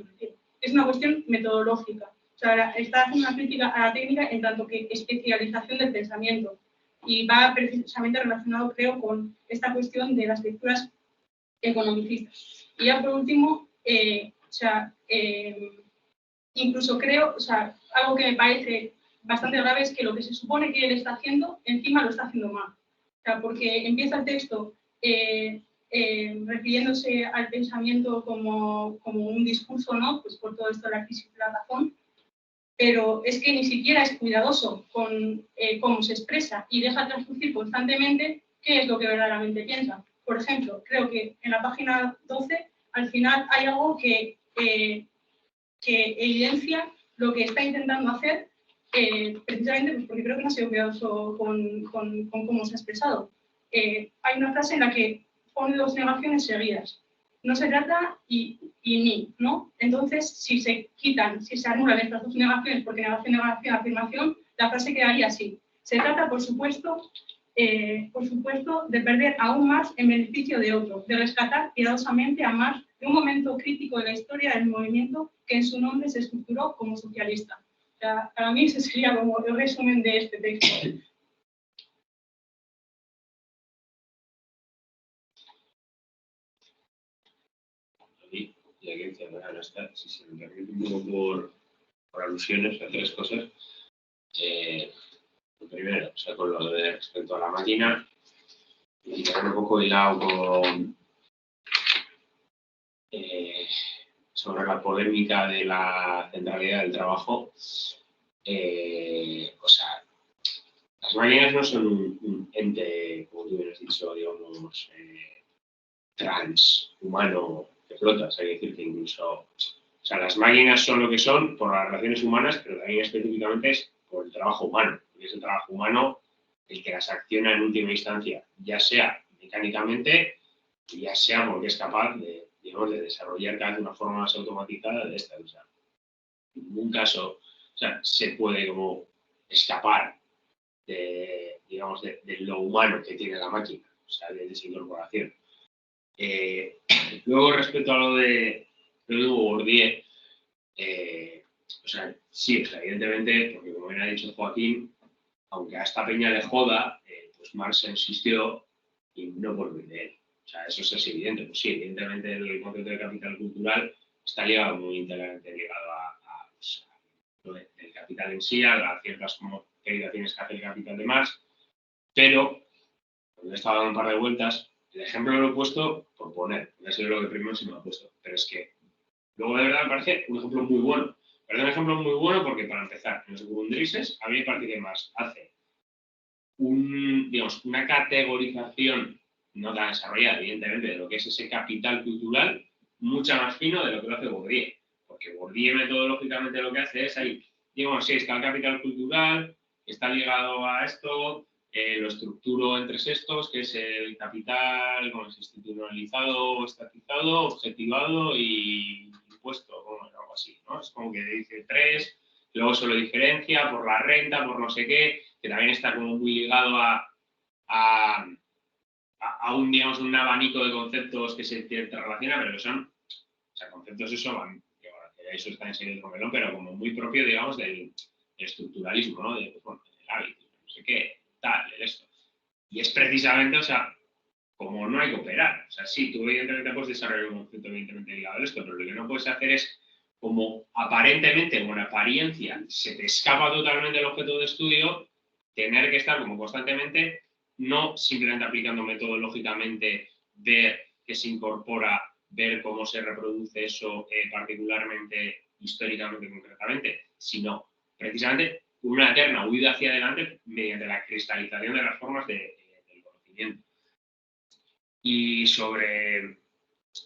es una cuestión metodológica. O sea, está haciendo una crítica a la técnica en tanto que especialización del pensamiento. Y va precisamente relacionado, creo, con esta cuestión de las lecturas economicistas. Y ya por último, incluso creo, algo que me parece bastante grave es que lo que se supone que él está haciendo, encima lo está haciendo mal. O sea, porque empieza el texto refiriéndose al pensamiento como un discurso, ¿no? Pues por todo esto de la crisis de la razón, pero es que ni siquiera es cuidadoso con cómo se expresa y deja traslucir constantemente qué es lo que verdaderamente piensa. Por ejemplo, creo que en la página 12, al final hay algo que evidencia lo que está intentando hacer, precisamente pues porque creo que no ha sido cuidadoso con cómo se ha expresado. Hay una frase en la que pone dos negaciones seguidas. No se trata y ni, ¿no? Entonces, si se anulan estas dos negaciones, porque negación, negación, afirmación, la frase quedaría así. Se trata, por supuesto, de perder aún más en beneficio de otro, de rescatar piadosamente a más de un momento crítico de la historia del movimiento que en su nombre se estructuró como socialista. O sea, para mí ese sería como el resumen de este texto. Y aquí decía, bueno, si se me permite un poco por alusiones a tres cosas. Lo primero, o sea, con lo de respecto a la máquina, y quedar un poco hilado con sobre la polémica de la centralidad del trabajo. O sea, las máquinas no son un ente, como tú bien has dicho, digamos, transhumano que flota. O sea, hay que decir que incluso, o sea, las máquinas son lo que son por las relaciones humanas, pero también específicamente es por el trabajo humano, porque es el trabajo humano el que las acciona en última instancia, ya sea mecánicamente, ya sea porque es capaz de, digamos, de desarrollar cada vez una forma más automatizada de esta. O sea, en ningún caso, o sea, se puede como escapar de, digamos, de lo humano que tiene la máquina, o sea, de esa incorporación. Luego, respecto a lo de Hugo Bourdieu, o sea, sí, o sea, evidentemente, porque como bien ha dicho Joaquín, aunque a esta peña le joda, pues Marx insistió y no por huir de él. O sea, eso es evidente. Pues sí, evidentemente el concepto de capital cultural está ligado, muy íntegramente ligado a lo del capital en sí, a las ciertas como derivaciones que hace el capital de Marx, pero le he estado dando un par de vueltas. El ejemplo lo he puesto por poner, porque ha sido lo que primero se me ha puesto. Pero es que luego de verdad me parece un ejemplo muy bueno. Pero es un ejemplo muy bueno porque, para empezar, en los secundrises, a mí me parece que Marx hace una categorización no tan desarrollada, evidentemente, de lo que es ese capital cultural, mucho más fino de lo que lo hace Bourdieu. Porque Bourdieu metodológicamente lo que hace es ahí, digamos, sí, está el capital cultural, está ligado a esto, lo estructuro entre estos, que es el capital institucionalizado, estatizado, objetivado y impuesto, o algo así, ¿no? Es como que dice 3, luego se lo diferencia por la renta, por no sé qué, que también está como muy ligado a digamos, un abanico de conceptos que se interrelacionan, pero que son, o sea, conceptos eso está en serio de melón, pero como muy propio, digamos, del estructuralismo, ¿no? Del hábito, no sé qué, tal, esto. Y es precisamente, o sea, como no hay que operar. O sea, sí, tú evidentemente puedes desarrollar un concepto evidentemente ligado a esto, pero lo que no puedes hacer es, como aparentemente, con apariencia, se te escapa totalmente el objeto de estudio, tener que estar como constantemente, no simplemente aplicando metodológicamente, ver qué se incorpora, ver cómo se reproduce eso particularmente, históricamente, concretamente, sino precisamente una eterna huida hacia adelante mediante la cristalización de las formas del conocimiento. Y sobre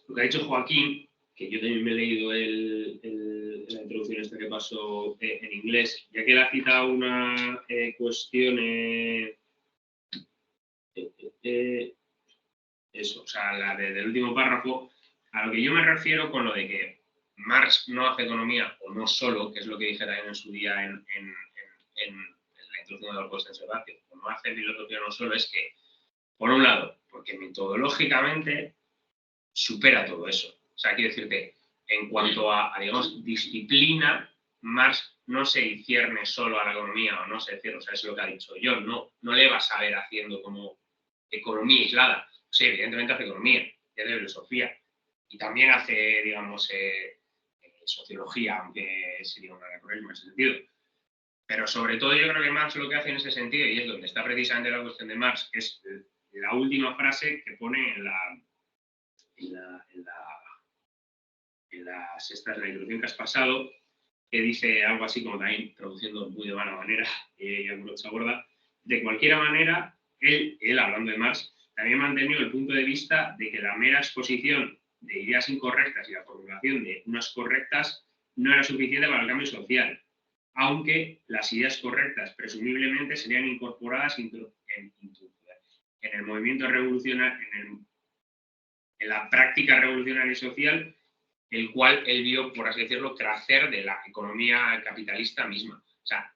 lo que ha dicho Joaquín, que yo también me he leído la introducción esta que pasó en inglés, ya que él ha citado una cuestión, eso, o sea, la del último párrafo, a lo que yo me refiero con lo de que Marx no hace economía, o no solo, que es lo que dije también en su día en la introducción de la propuesta de Sebastián, o no hace filosofía no solo, es que, por un lado, porque metodológicamente supera todo eso. O sea, quiero decirte, en cuanto a digamos, disciplina, Marx no se cierne solo a la economía, o no se cierne, o sea, es lo que ha dicho John, no le vas a ver haciendo como economía aislada. Sí, evidentemente hace economía, y hace filosofía, y también hace, digamos, sociología, aunque sería un anacronismo en ese sentido. Pero sobre todo yo creo que Marx lo que hace en ese sentido, y es donde está precisamente la cuestión de Marx, es la última frase que pone en la introducción que has pasado, que dice algo así como también, traduciendo muy de mala manera, y a brocha gorda, de cualquier manera, él hablando de Marx, también ha mantenido el punto de vista de que la mera exposición de ideas incorrectas y la formulación de unas correctas no era suficiente para el cambio social, aunque las ideas correctas presumiblemente serían incorporadas en el movimiento revolucionario, en la práctica revolucionaria y social, el cual él vio, por así decirlo, crecer de la economía capitalista misma. O sea,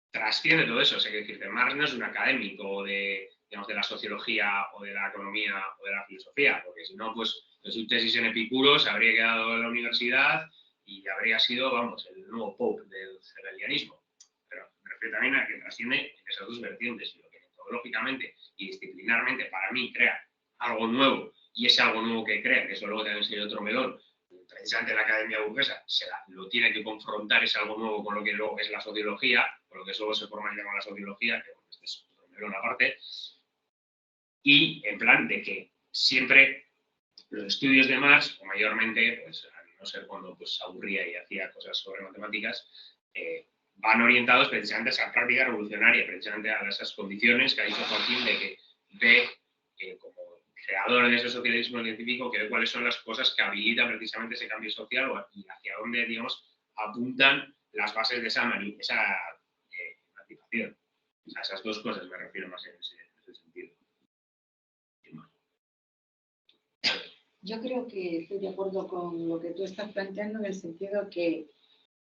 trasciende todo eso. O sea, que decir, Marx no es un académico de la sociología o de la economía o de la filosofía, porque si no, pues su tesis en Epicuro se habría quedado en la universidad y habría sido, vamos, el nuevo Pope del hegelianismo. Pero me refiero también a que trasciende en esas dos vertientes, y lo que metodológicamente y disciplinarmente para mí crea algo nuevo, y ese algo nuevo que crea, que eso luego también sería otro melón, precisamente la academia burguesa lo tiene que confrontar, es algo nuevo con lo que luego es la sociología, con lo que luego se forma y llama la sociología, que este es otro melón aparte, y en plan de que siempre los estudios de Marx, o mayormente, pues, a no ser cuando pues, se aburría y hacía cosas sobre matemáticas, van orientados precisamente a esa práctica revolucionaria, precisamente a esas condiciones que ha dicho Joaquín de que ve como creador de ese socialismo científico, que ve cuáles son las cosas que habilitan precisamente ese cambio social y hacia dónde, digamos, apuntan las bases de esa emancipación. O sea, esas dos cosas me refiero más en ese sentido. Yo creo que estoy de acuerdo con lo que tú estás planteando, en el sentido que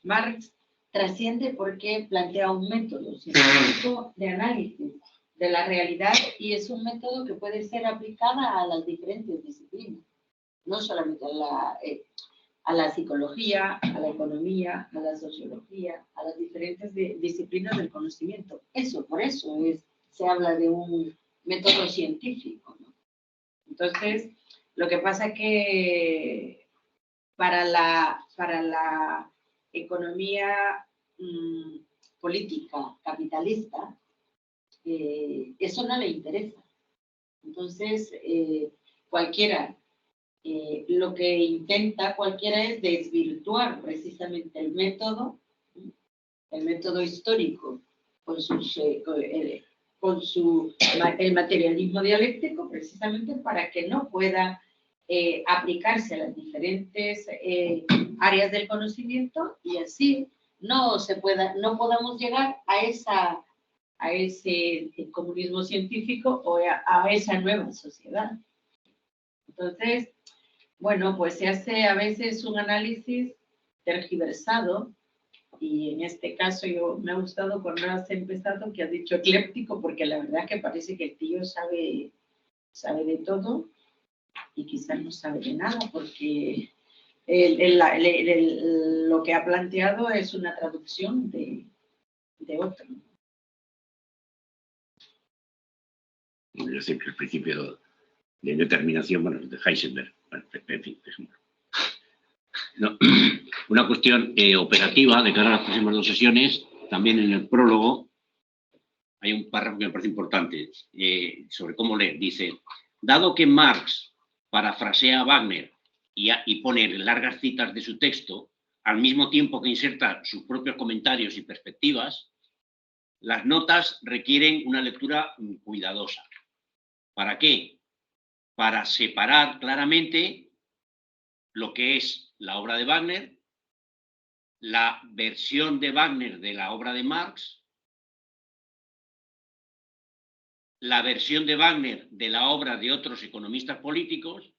Marx trasciende porque plantea un método científico de análisis de la realidad, y es un método que puede ser aplicada a las diferentes disciplinas, no solamente a la psicología, a la economía, a la sociología, a las diferentes disciplinas del conocimiento. Por eso se habla de un método científico, ¿no? Entonces, lo que pasa es que para la economía política capitalista, eso no le interesa. Entonces, cualquiera, lo que intenta cualquiera es desvirtuar precisamente el método histórico, el materialismo dialéctico, precisamente para que no pueda aplicarse a las diferentes áreas del conocimiento y así no podamos llegar a ese comunismo científico o a esa nueva sociedad. Entonces, bueno, pues se hace a veces un análisis tergiversado y en este caso me ha gustado cuando has empezado que has dicho ecléptico, porque la verdad es que parece que el tío sabe de todo y quizás no sabe de nada, porque lo que ha planteado es una traducción de otro. Yo sé que el principio de determinación, bueno, de Heisenberg, en fin, ejemplo. No, una cuestión operativa de cara a las próximas 2 sesiones, también en el prólogo hay un párrafo que me parece importante sobre cómo leer. Dice, dado que Marx parafrasea a Wagner y pone largas citas de su texto, al mismo tiempo que inserta sus propios comentarios y perspectivas, las notas requieren una lectura cuidadosa. ¿Para qué? Para separar claramente lo que es la obra de Wagner, la versión de Wagner de la obra de Marx, la versión de Wagner de la obra de otros economistas políticos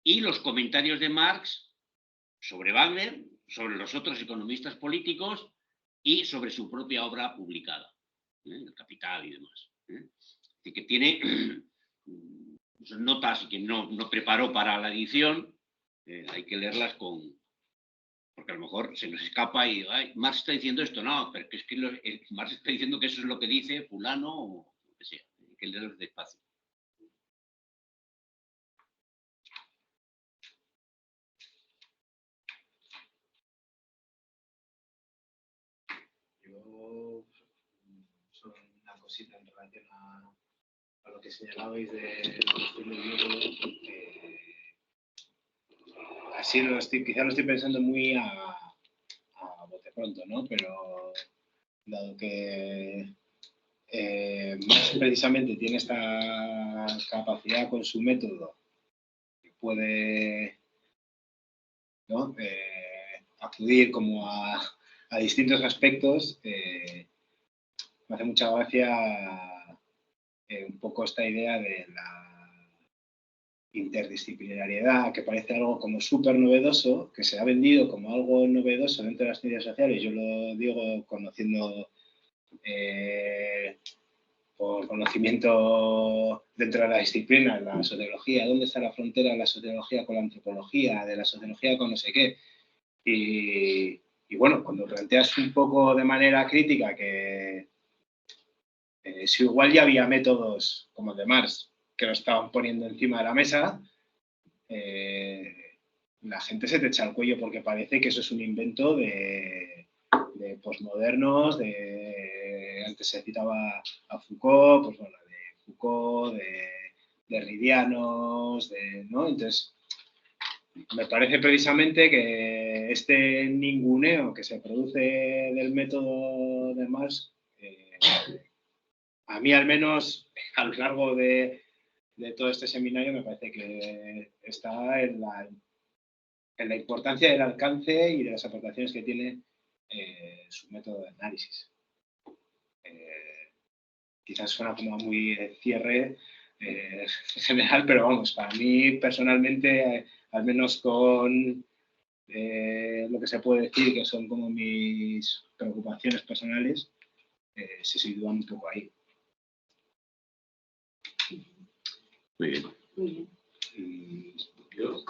y los comentarios de Marx sobre Wagner, sobre los otros economistas políticos y sobre su propia obra publicada, El Capital y demás. Así que tiene son notas que no preparó para la edición, hay que leerlas porque a lo mejor se nos escapa y Marx está diciendo esto, no, pero es que Marx está diciendo que eso es lo que dice fulano o lo que sea, hay que leerlas despacio. Yo, solo una cosita en relación a lo que señalabais de la cuestión del método. Así quizá lo estoy pensando muy a bote pronto, ¿no? Pero dado que Marx precisamente tiene esta capacidad con su método, que puede, ¿no? Acudir como a distintos aspectos, me hace mucha gracia un poco esta idea de la interdisciplinariedad, que parece algo como súper novedoso, que se ha vendido como algo novedoso dentro de las ciencias sociales. Yo lo digo conociendo por conocimiento dentro de la disciplina, la sociología, dónde está la frontera de la sociología con la antropología, de la sociología con no sé qué. Y bueno, cuando planteas un poco de manera crítica que si igual ya había métodos como el de Marx que lo estaban poniendo encima de la mesa, la gente se te echa al cuello porque parece que eso es un invento de posmodernos, antes se citaba a Foucault, pues bueno, de Foucault, de derridianos, ¿no? Entonces, me parece precisamente que este ninguneo que se produce del método de Marx, a mí al menos a lo largo de todo este seminario me parece que está en la importancia del alcance y de las aportaciones que tiene su método de análisis. Quizás suena como muy cierre general, pero vamos, para mí personalmente, al menos con lo que se puede decir que son como mis preocupaciones personales, se sitúan un poco ahí. Muy bien. Muy bien. Yo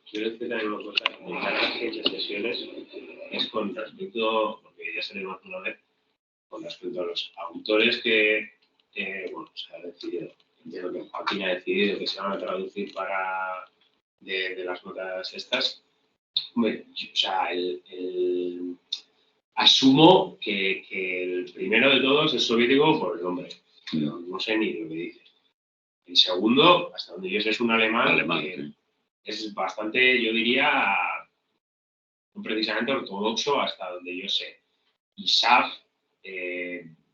quiero decir una cosa, de cara a las siguientes sesiones, es con respecto, porque ya salimos una vez, con respecto a los autores que bueno, se ha decidido, entiendo que Joaquín ha decidido que se van a traducir de las notas estas. Hombre, o sea, asumo que el primero de todos es soviético por el nombre, pero no sé ni lo que dice. El segundo, hasta donde yo sé, es un alemán, que sí. es bastante, yo diría, precisamente ortodoxo hasta donde yo sé. Y Saf,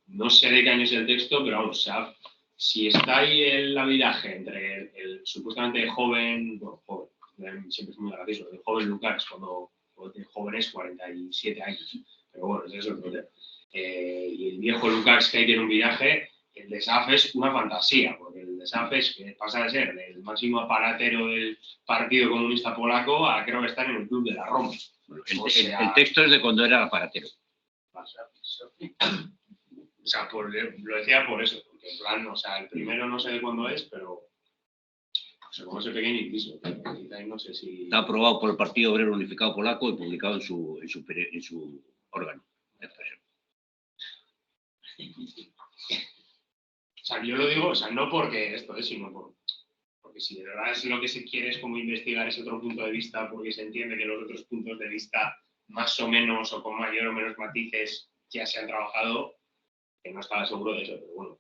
no sé de qué año es el texto, pero vamos, Saf, si está ahí el labidaje entre el supuestamente joven, bueno, joven, siempre es muy gracioso, el joven Lukács, cuando el joven es 47 años, pero bueno, eso es otro tema. Y el viejo Lukács que ahí tiene un viraje, el de Saf es una fantasía, porque el de Saf es que pasa de ser el máximo aparatero del Partido Comunista Polaco a creo que estar en el Club de la Roma. Bueno, el texto es de cuando era aparatero. O sea, lo decía por eso, porque en plan, o sea, el primero no sé de cuándo es, pero o sea, como ese pequeño inciso, no sé si... Está aprobado por el Partido Obrero Unificado Polaco y publicado en su órgano de expresión. O sea, yo lo digo, o sea, no porque esto es, sino porque si de verdad es lo que se quiere es como investigar ese otro punto de vista, porque se entiende que los otros puntos de vista, más o menos o con mayor o menos matices, ya se han trabajado, que no estaba seguro de eso, pero bueno,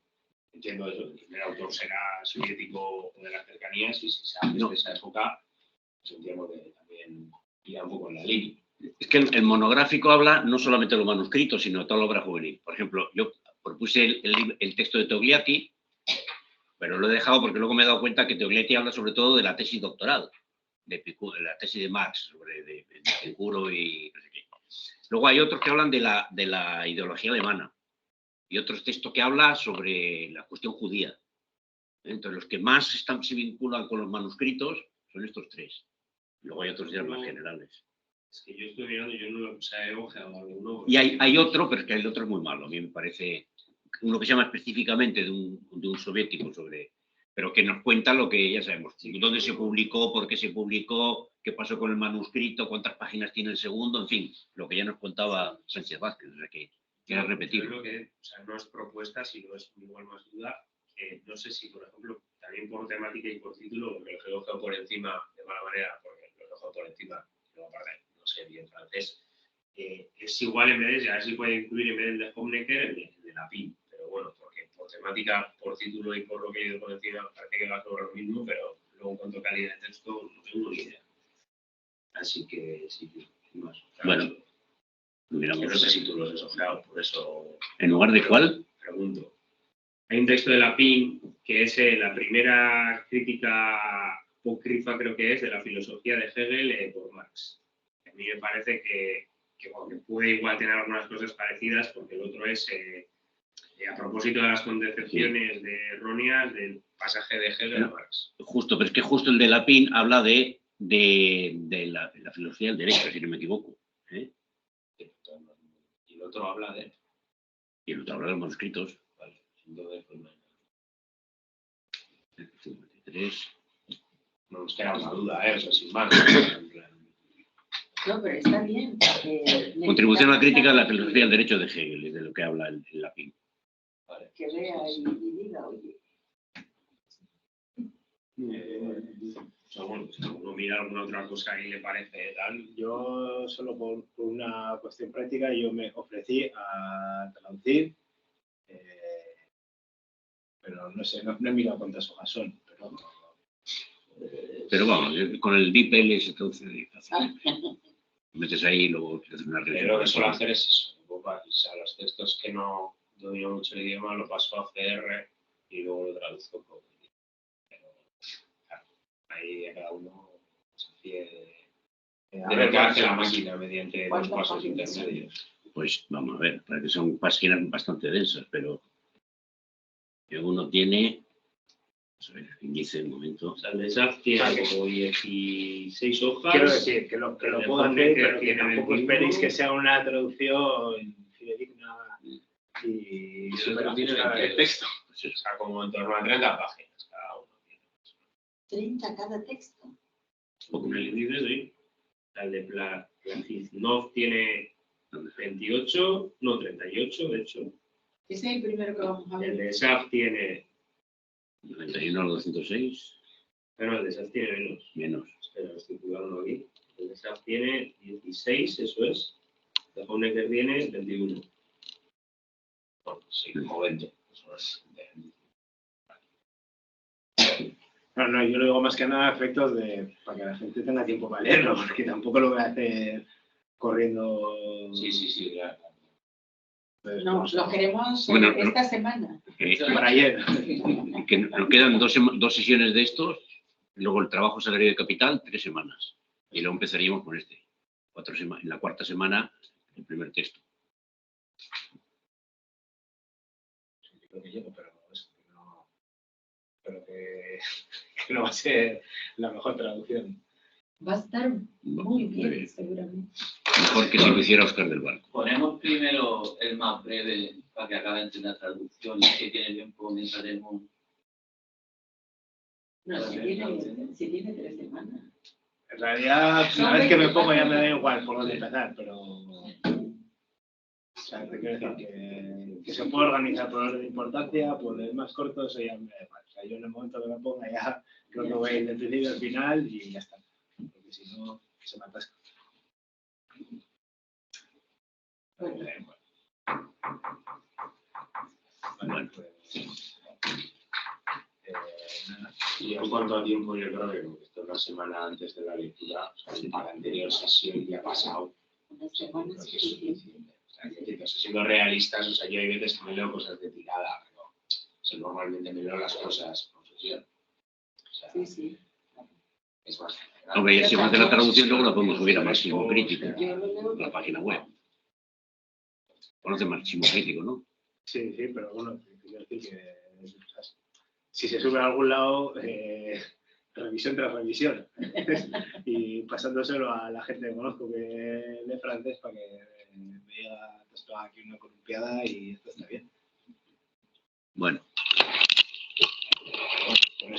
entiendo eso. El primer autor será soviético o de las cercanías, y si sabes de esa época, pues entiendo que también irá un poco en la línea. Es que el monográfico habla no solamente de los manuscritos, sino de toda la obra juvenil. Por ejemplo, yo propuse el texto de Togliatti, pero lo he dejado porque luego me he dado cuenta que Togliatti habla sobre todo de la tesis doctoral, de la tesis de Marx, sobre Epicuro y no sé qué. Luego hay otros que hablan de la ideología alemana y otros textos que hablan sobre la cuestión judía. Entonces, los que más se vinculan con los manuscritos son estos tres. Luego hay otros ya más generales. Es que yo estoy mirando, yo no lo he ojeado alguno. Y hay otro, pero es que el otro es muy malo. A mí me parece uno que se llama específicamente de un soviético pero que nos cuenta lo que ya sabemos. Dónde se publicó, por qué se publicó, qué pasó con el manuscrito, cuántas páginas tiene el segundo, en fin, lo que ya nos contaba Sánchez Vázquez, o sea que era repetir. Creo que, o sea, no es propuesta, sino es igual más duda. No sé si, por ejemplo, también por temática y por título, porque lo he dejado por encima de mala manera, porque lo he dejado por encima, no sé bien francés. Es igual en vez de, a ver si puede incluir en vez del de Homenecker el de la PIN, pero bueno, porque por temática, por título y por lo que he ido por encima, parece que va sobre lo mismo, pero luego en cuanto a calidad de texto no tengo ni idea. Así que sí, más. Bueno, miramos. No sé si tú los has ojeado, por eso. ¿En lugar de cuál? Pregunto. Hay un texto de la PIN que es la primera crítica apócrifa, creo que es, de la filosofía de Hegel por Marx. A mí me parece que puede igual tener algunas cosas parecidas, porque el otro es, a propósito de las concepciones erróneas del pasaje de Hegel a Marx. Justo, pero es que justo el de la PIN habla de la filosofía del derecho, si no me equivoco. Y el otro habla de... Y el otro habla de los manuscritos. Vale, entonces, pues, 53. No nos queda una duda, eso sin más. No, pero está bien. Contribución a la crítica de la filosofía del derecho de Hegel, de lo que habla en la PIN. Vale. Que vea y diga, oye. O sea, bueno, si uno mira alguna otra cosa y le parece tal. Yo solo por una cuestión práctica, yo me ofrecí a traducir, pero no sé, no he mirado cuántas hojas son, pero vamos, con el DeepL se traduce fácil. Metes ahí y luego haces una revisión. Lo que suelo hacer es eso, o sea, los textos que no domino mucho el idioma lo paso a CR y luego lo traduzco. Pero claro, ahí cada uno se fíe de lo que hace la máquina mediante dos pasos intermedios. Pues vamos a ver, parece que son páginas bastante densas, pero uno tiene, vamos a ver, índice un momento. O sea, el de SAF tiene como 16 hojas. quiero decir que lo puedo hacer, pero que tampoco esperéis que sea una traducción fidedigna y súper ajustada del texto. Pues o sea, como en torno a 30 páginas cada uno. 30 cada texto. Con el índice, sí. El de Placiznov tiene 28, no 38, de hecho. Ese es el primero que vamos a ver. El de SAF tiene... 91 al 206. Bueno, el de SAF tiene menos. Menos. Espera, lo estoy jugando aquí. El de SAF tiene 16, eso es. El de Honecker tiene 21. Bueno, sí, como 20. Eso es. No, yo lo digo más que nada a efectos para que la gente tenga tiempo para leerlo, porque tampoco lo voy a hacer corriendo. Sí, claro. Pues, No, lo queremos Bueno, esta semana. para ayer. Que nos quedan dos sesiones de estos, luego el trabajo salario de capital, 3 semanas. Y luego empezaríamos con este. 4 semanas. En la cuarta semana, el primer texto. Yo creo que llego, pero es que no. Pero que no va a ser la mejor traducción. Va a estar muy bien, bien. seguramente. Mejor que si lo hiciera Óscar del Barco. Ponemos primero el más breve para que acaben de la traducción y que tiene tiempo mientras tenemos. No, si tiene 3 semanas. En realidad, una vez que me pongo ya me da igual por dónde empezar, pero. O sea, te quiero decir que se puede organizar por orden de importancia, por el más corto, eso ya me da igual. O sea, yo en el momento que me ponga ya creo que voy a ir del principio al final y ya está. Porque si no, se me atasca. Bueno, Vale, pues. Nada. Y en cuanto a tiempo, yo creo que esto es una semana antes de la lectura, o sea, para la anterior sesión ya ha pasado. una semana Creo es que es suficiente. suficiente. O sea, que, o sea, siendo realistas, o sea, yo hay veces que me leo cosas de tirada, pero o sea, normalmente me leo las cosas con sesión. O sea, Sí. es más. Hombre, si hace la traducción, luego la podemos subir a Máximo Crítico, Yo lo leo a la página web. Conoce Máximo Crítico, ¿no? Sí, pero bueno, quiero decir que si se sube a algún lado, revisión tras revisión. Y pasándoselo a la gente que conozco que lee francés para que me diga, esto aquí una columpiada y esto está bien. Bueno, Con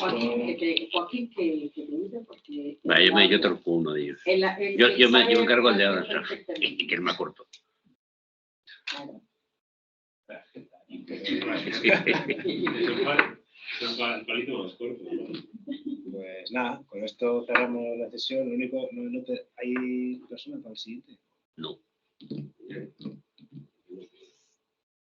Joaquín, que pregunte porque... vaya, yo toco uno de ellos. Yo me encargo del de ahora, y que es más corto. Claro. Es el palito más corto, ¿no? Pues nada, con esto cerramos la sesión. Lo único, ¿hay personas para el siguiente? No.